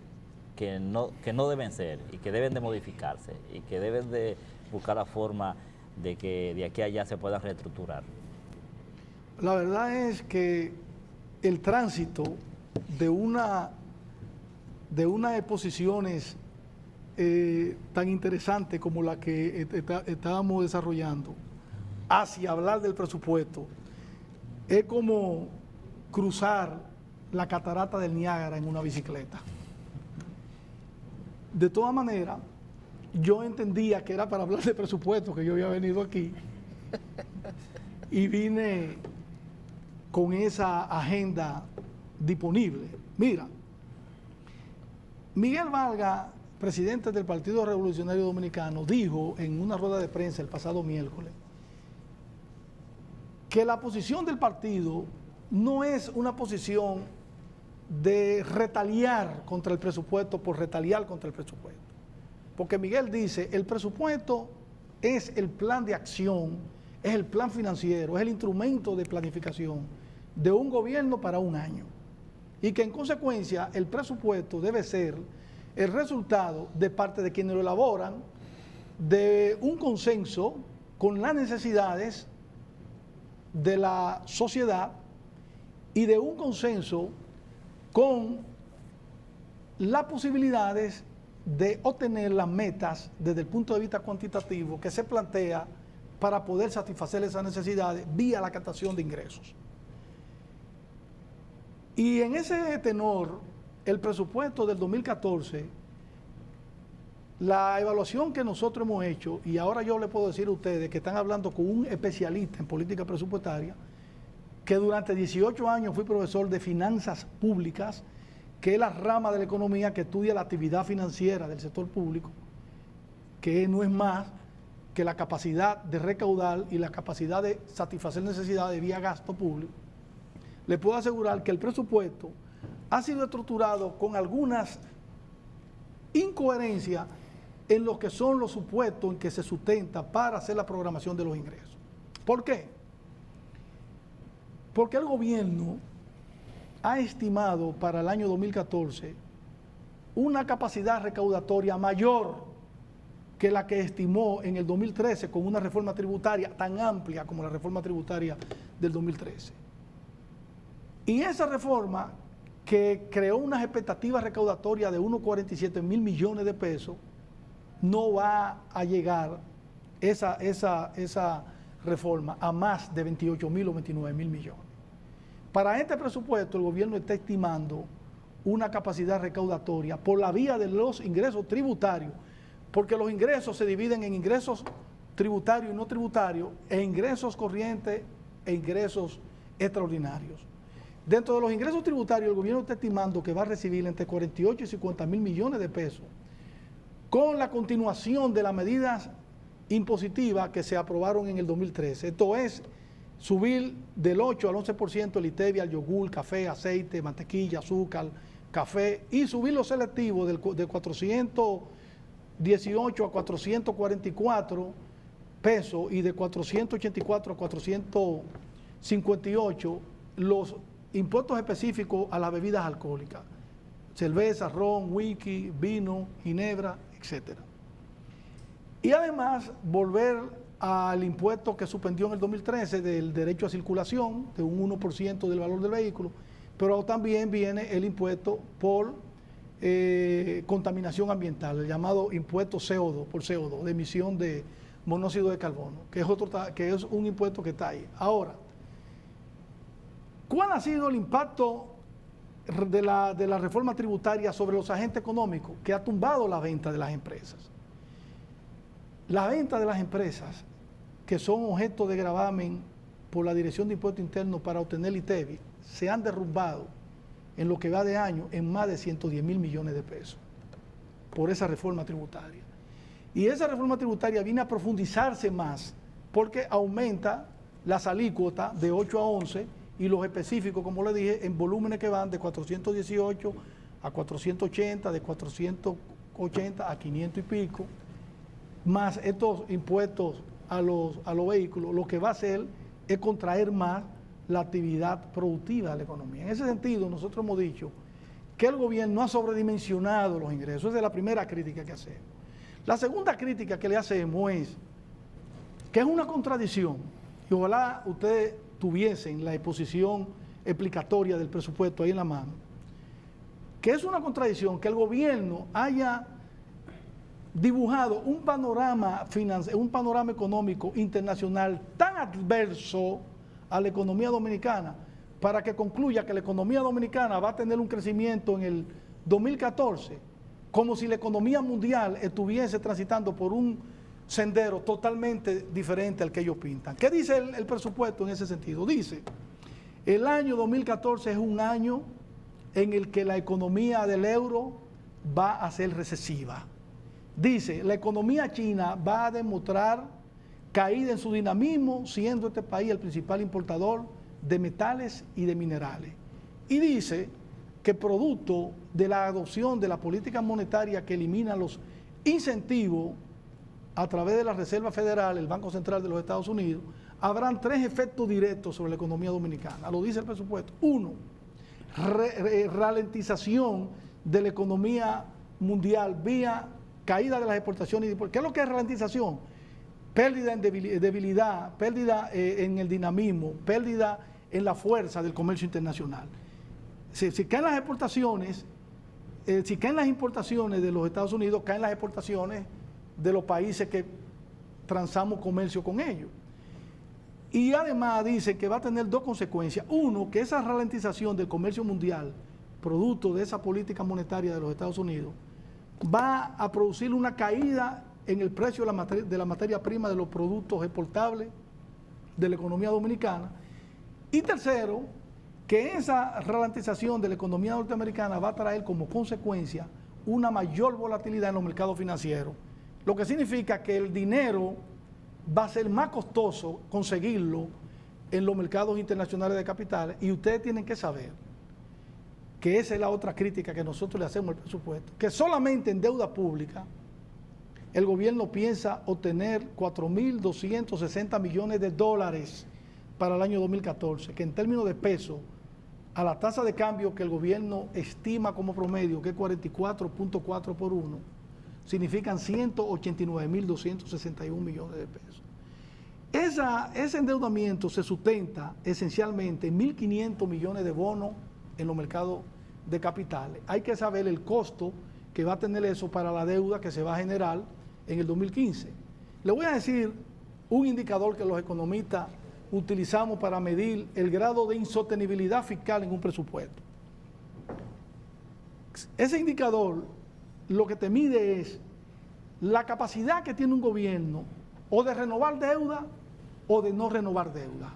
no deben ser y que deben de modificarse y que deben de buscar la forma de que de aquí a allá se puedan reestructurar. La verdad es que el tránsito de unas exposiciones tan interesantes como la que estábamos desarrollando hacia hablar del presupuesto es como cruzar la catarata del Niágara en una bicicleta. De todas maneras, yo entendía que era para hablar de presupuesto que yo había venido aquí y vine con esa agenda disponible. Mira, Miguel Vargas, presidente del Partido Revolucionario Dominicano, dijo en una rueda de prensa el pasado miércoles que la posición del partido no es una posición de retaliar contra el presupuesto por retaliar contra el presupuesto. Porque Miguel dice, el presupuesto es el plan de acción, es el plan financiero, es el instrumento de planificación de un gobierno para un año. Y que en consecuencia el presupuesto debe ser el resultado de parte de quienes lo elaboran, de un consenso con las necesidades de la sociedad y de un consenso con las posibilidades de obtener las metas desde el punto de vista cuantitativo que se plantea para poder satisfacer esas necesidades vía la captación de ingresos. Y en ese tenor, el presupuesto del 2014, la evaluación que nosotros hemos hecho, y ahora yo le puedo decir a ustedes que están hablando con un especialista en política presupuestaria, que durante 18 años fui profesor de finanzas públicas, que es la rama de la economía que estudia la actividad financiera del sector público, que no es más que la capacidad de recaudar y la capacidad de satisfacer necesidades vía gasto público. Le puedo asegurar que el presupuesto ha sido estructurado con algunas incoherencias en lo que son los supuestos en que se sustenta para hacer la programación de los ingresos. ¿Por qué? Porque el gobierno ha estimado para el año 2014 una capacidad recaudatoria mayor que la que estimó en el 2013 con una reforma tributaria tan amplia como la reforma tributaria del 2013. Y esa reforma, que creó unas expectativas recaudatorias de unos 47 mil millones de pesos, no va a llegar esa reforma a más de 28 mil o 29 mil millones. Para este presupuesto el gobierno está estimando una capacidad recaudatoria por la vía de los ingresos tributarios, porque los ingresos se dividen en ingresos tributarios y no tributarios, e ingresos corrientes e ingresos extraordinarios. Dentro de los ingresos tributarios, el gobierno está estimando que va a recibir entre 48 y 50 mil millones de pesos, con la continuación de las medidas impositivas que se aprobaron en el 2013. Esto es, subir del 8 al 11% el ITEVI al yogur, café, aceite, mantequilla, azúcar, café, y subir los selectivos de 418 a 444 pesos y de 484 a 458 los impuestos específicos a las bebidas alcohólicas, cerveza, ron, whisky, vino, ginebra, etc. Y además volver al impuesto que suspendió en el 2013 del derecho a circulación, de un 1% del valor del vehículo, pero también viene el impuesto por contaminación ambiental, el llamado impuesto CO2, de emisión de monóxido de carbono, que es un impuesto que está ahí. Ahora, ¿Cuál ha sido el impacto de la reforma tributaria sobre los agentes económicos? Que ha tumbado la venta de las empresas. La venta de las empresas que son objeto de gravamen por la Dirección de Impuestos Internos para obtener el ITEVI se han derrumbado en lo que va de año en más de 110.000 millones de pesos por esa reforma tributaria. Y esa reforma tributaria viene a profundizarse más porque aumenta las alícuotas de 8 a 11 y los específicos, como le dije, en volúmenes que van de 418 a 480, de 480 a 500 y pico, más estos impuestos a los vehículos, lo que va a hacer es contraer más la actividad productiva de la economía. En ese sentido, nosotros hemos dicho que el gobierno ha sobredimensionado los ingresos. Esa es la primera crítica que hacemos. La segunda crítica que le hacemos es que es una contradicción, y ojalá ustedes tuviesen la exposición explicatoria del presupuesto ahí en la mano, que es una contradicción que el gobierno haya dibujado un panorama económico internacional tan adverso a la economía dominicana para que concluya que la economía dominicana va a tener un crecimiento en el 2014 como si la economía mundial estuviese transitando por un sendero totalmente diferente al que ellos pintan. ¿Qué dice el presupuesto en ese sentido? Dice, el año 2014 es un año en el que la economía del euro va a ser recesiva. Dice, la economía china va a demostrar caída en su dinamismo, siendo este país el principal importador de metales y de minerales. Y dice que producto de la adopción de la política monetaria que elimina los incentivos a través de la Reserva Federal, el Banco Central de los Estados Unidos, habrán 3 efectos directos sobre la economía dominicana. Lo dice el presupuesto. 1, ralentización de la economía mundial vía caída de las exportaciones. ¿Qué es lo que es ralentización? Pérdida en debilidad, pérdida en el dinamismo, pérdida en la fuerza del comercio internacional. Si caen las exportaciones, si caen las importaciones de los Estados Unidos, caen las exportaciones de los países que transamos comercio con ellos. Y además dice que va a tener 2 consecuencias. 1, que esa ralentización del comercio mundial, producto de esa política monetaria de los Estados Unidos, va a producir una caída en el precio de la materia prima de los productos exportables de la economía dominicana. Y tercero, que esa ralentización de la economía norteamericana va a traer como consecuencia una mayor volatilidad en los mercados financieros, lo que significa que el dinero va a ser más costoso conseguirlo en los mercados internacionales de capitales, y ustedes tienen que saber que esa es la otra crítica que nosotros le hacemos al presupuesto, que solamente en deuda pública el gobierno piensa obtener 4.260 millones de dólares para el año 2014, que en términos de peso, a la tasa de cambio que el gobierno estima como promedio, que es 44.4 por 1, significan 189.261 millones de pesos. Ese endeudamiento se sustenta esencialmente en 1.500 millones de bonos en los mercados de capitales. Hay que saber el costo que va a tener eso para la deuda que se va a generar en el 2015. Le voy a decir un indicador que los economistas utilizamos para medir el grado de insostenibilidad fiscal en un presupuesto. Ese indicador lo que te mide es la capacidad que tiene un gobierno o de renovar deuda o de no renovar deuda.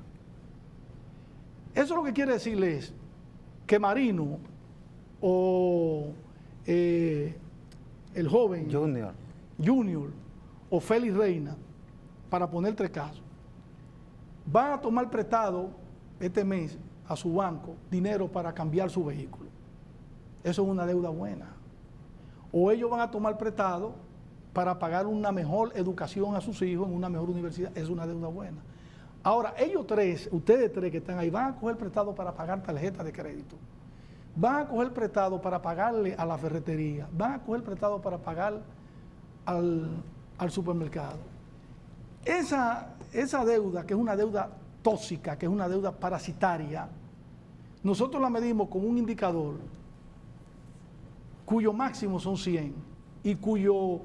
Eso lo que quiere decirle es que Marino o el joven Junior o Félix Reina, para poner 3 casos, van a tomar prestado este mes a su banco dinero para cambiar su vehículo. Eso es una deuda buena. O ellos van a tomar prestado para pagar una mejor educación a sus hijos en una mejor universidad. Es una deuda buena. Ahora, ustedes 3 que están ahí, van a coger prestado para pagar tarjeta de crédito. Van a coger prestado para pagarle a la ferretería. Van a coger prestado para pagar al supermercado. Esa deuda, que es una deuda tóxica, que es una deuda parasitaria, nosotros la medimos con un indicador cuyo máximo son 100 y cuyo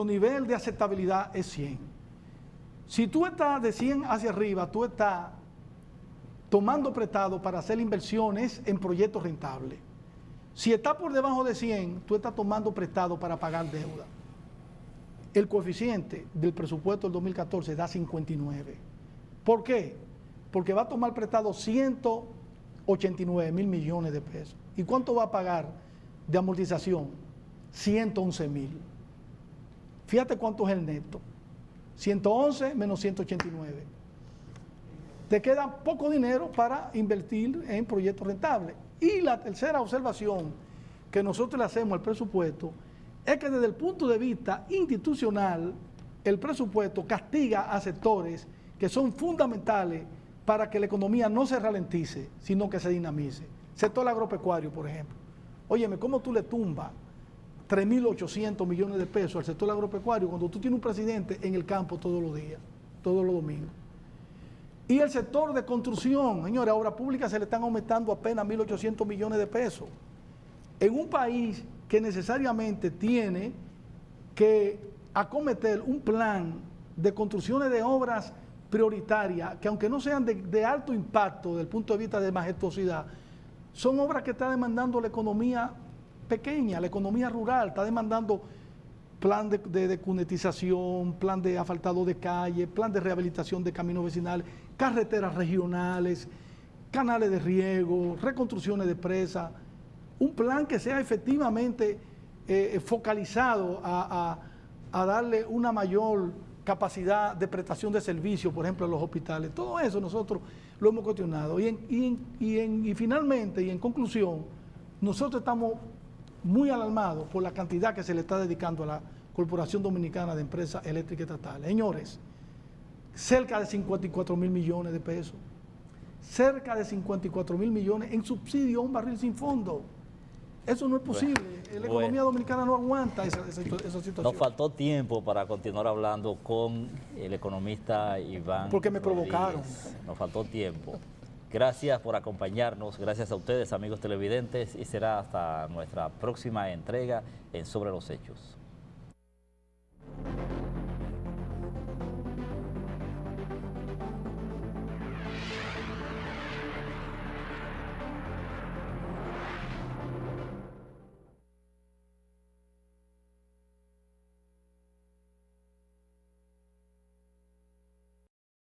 nivel de aceptabilidad es 100. Si tú estás de 100 hacia arriba, tú estás tomando prestado para hacer inversiones en proyectos rentables. Si está por debajo de 100, tú estás tomando prestado para pagar deuda. El coeficiente del presupuesto del 2014 da 59. ¿Por qué? Porque va a tomar prestado 189 mil millones de pesos. ¿Y cuánto va a pagar de amortización? 111 mil. Fíjate cuánto es el neto. 111 menos 189. Te queda poco dinero para invertir en proyectos rentables. Y la tercera observación que nosotros le hacemos al presupuesto es que desde el punto de vista institucional, el presupuesto castiga a sectores que son fundamentales para que la economía no se ralentice, sino que se dinamice. Sector agropecuario, por ejemplo. Óyeme, ¿cómo tú le tumbas 3.800 millones de pesos al sector agropecuario cuando tú tienes un presidente en el campo todos los días, todos los domingos? Y el sector de construcción, señores, a obras públicas se le están aumentando apenas 1.800 millones de pesos. En un país que necesariamente tiene que acometer un plan de construcciones de obras prioritarias, que aunque no sean de alto impacto desde el punto de vista de majestuosidad, son obras que está demandando la economía pequeña, la economía rural, está demandando plan de cunetización, plan de asfaltado de calle, plan de rehabilitación de caminos vecinales, carreteras regionales, canales de riego, reconstrucciones de presas, un plan que sea efectivamente focalizado a darle una mayor capacidad de prestación de servicios, por ejemplo, a los hospitales. Todo eso nosotros lo hemos cuestionado. Y finalmente, y en conclusión, nosotros estamos muy alarmados por la cantidad que se le está dedicando a la Corporación Dominicana de Empresas Eléctricas Estatales. Señores, cerca de 54 mil millones de pesos, cerca de 54 mil millones en subsidio a un barril sin fondo. Eso no es posible. La economía dominicana no aguanta esa situación. Nos faltó tiempo para continuar hablando con el economista Iván. Porque me Rodríguez. provocaron. Nos faltó tiempo. Gracias por acompañarnos, gracias a ustedes, amigos televidentes, y será hasta nuestra próxima entrega en Sobre los Hechos.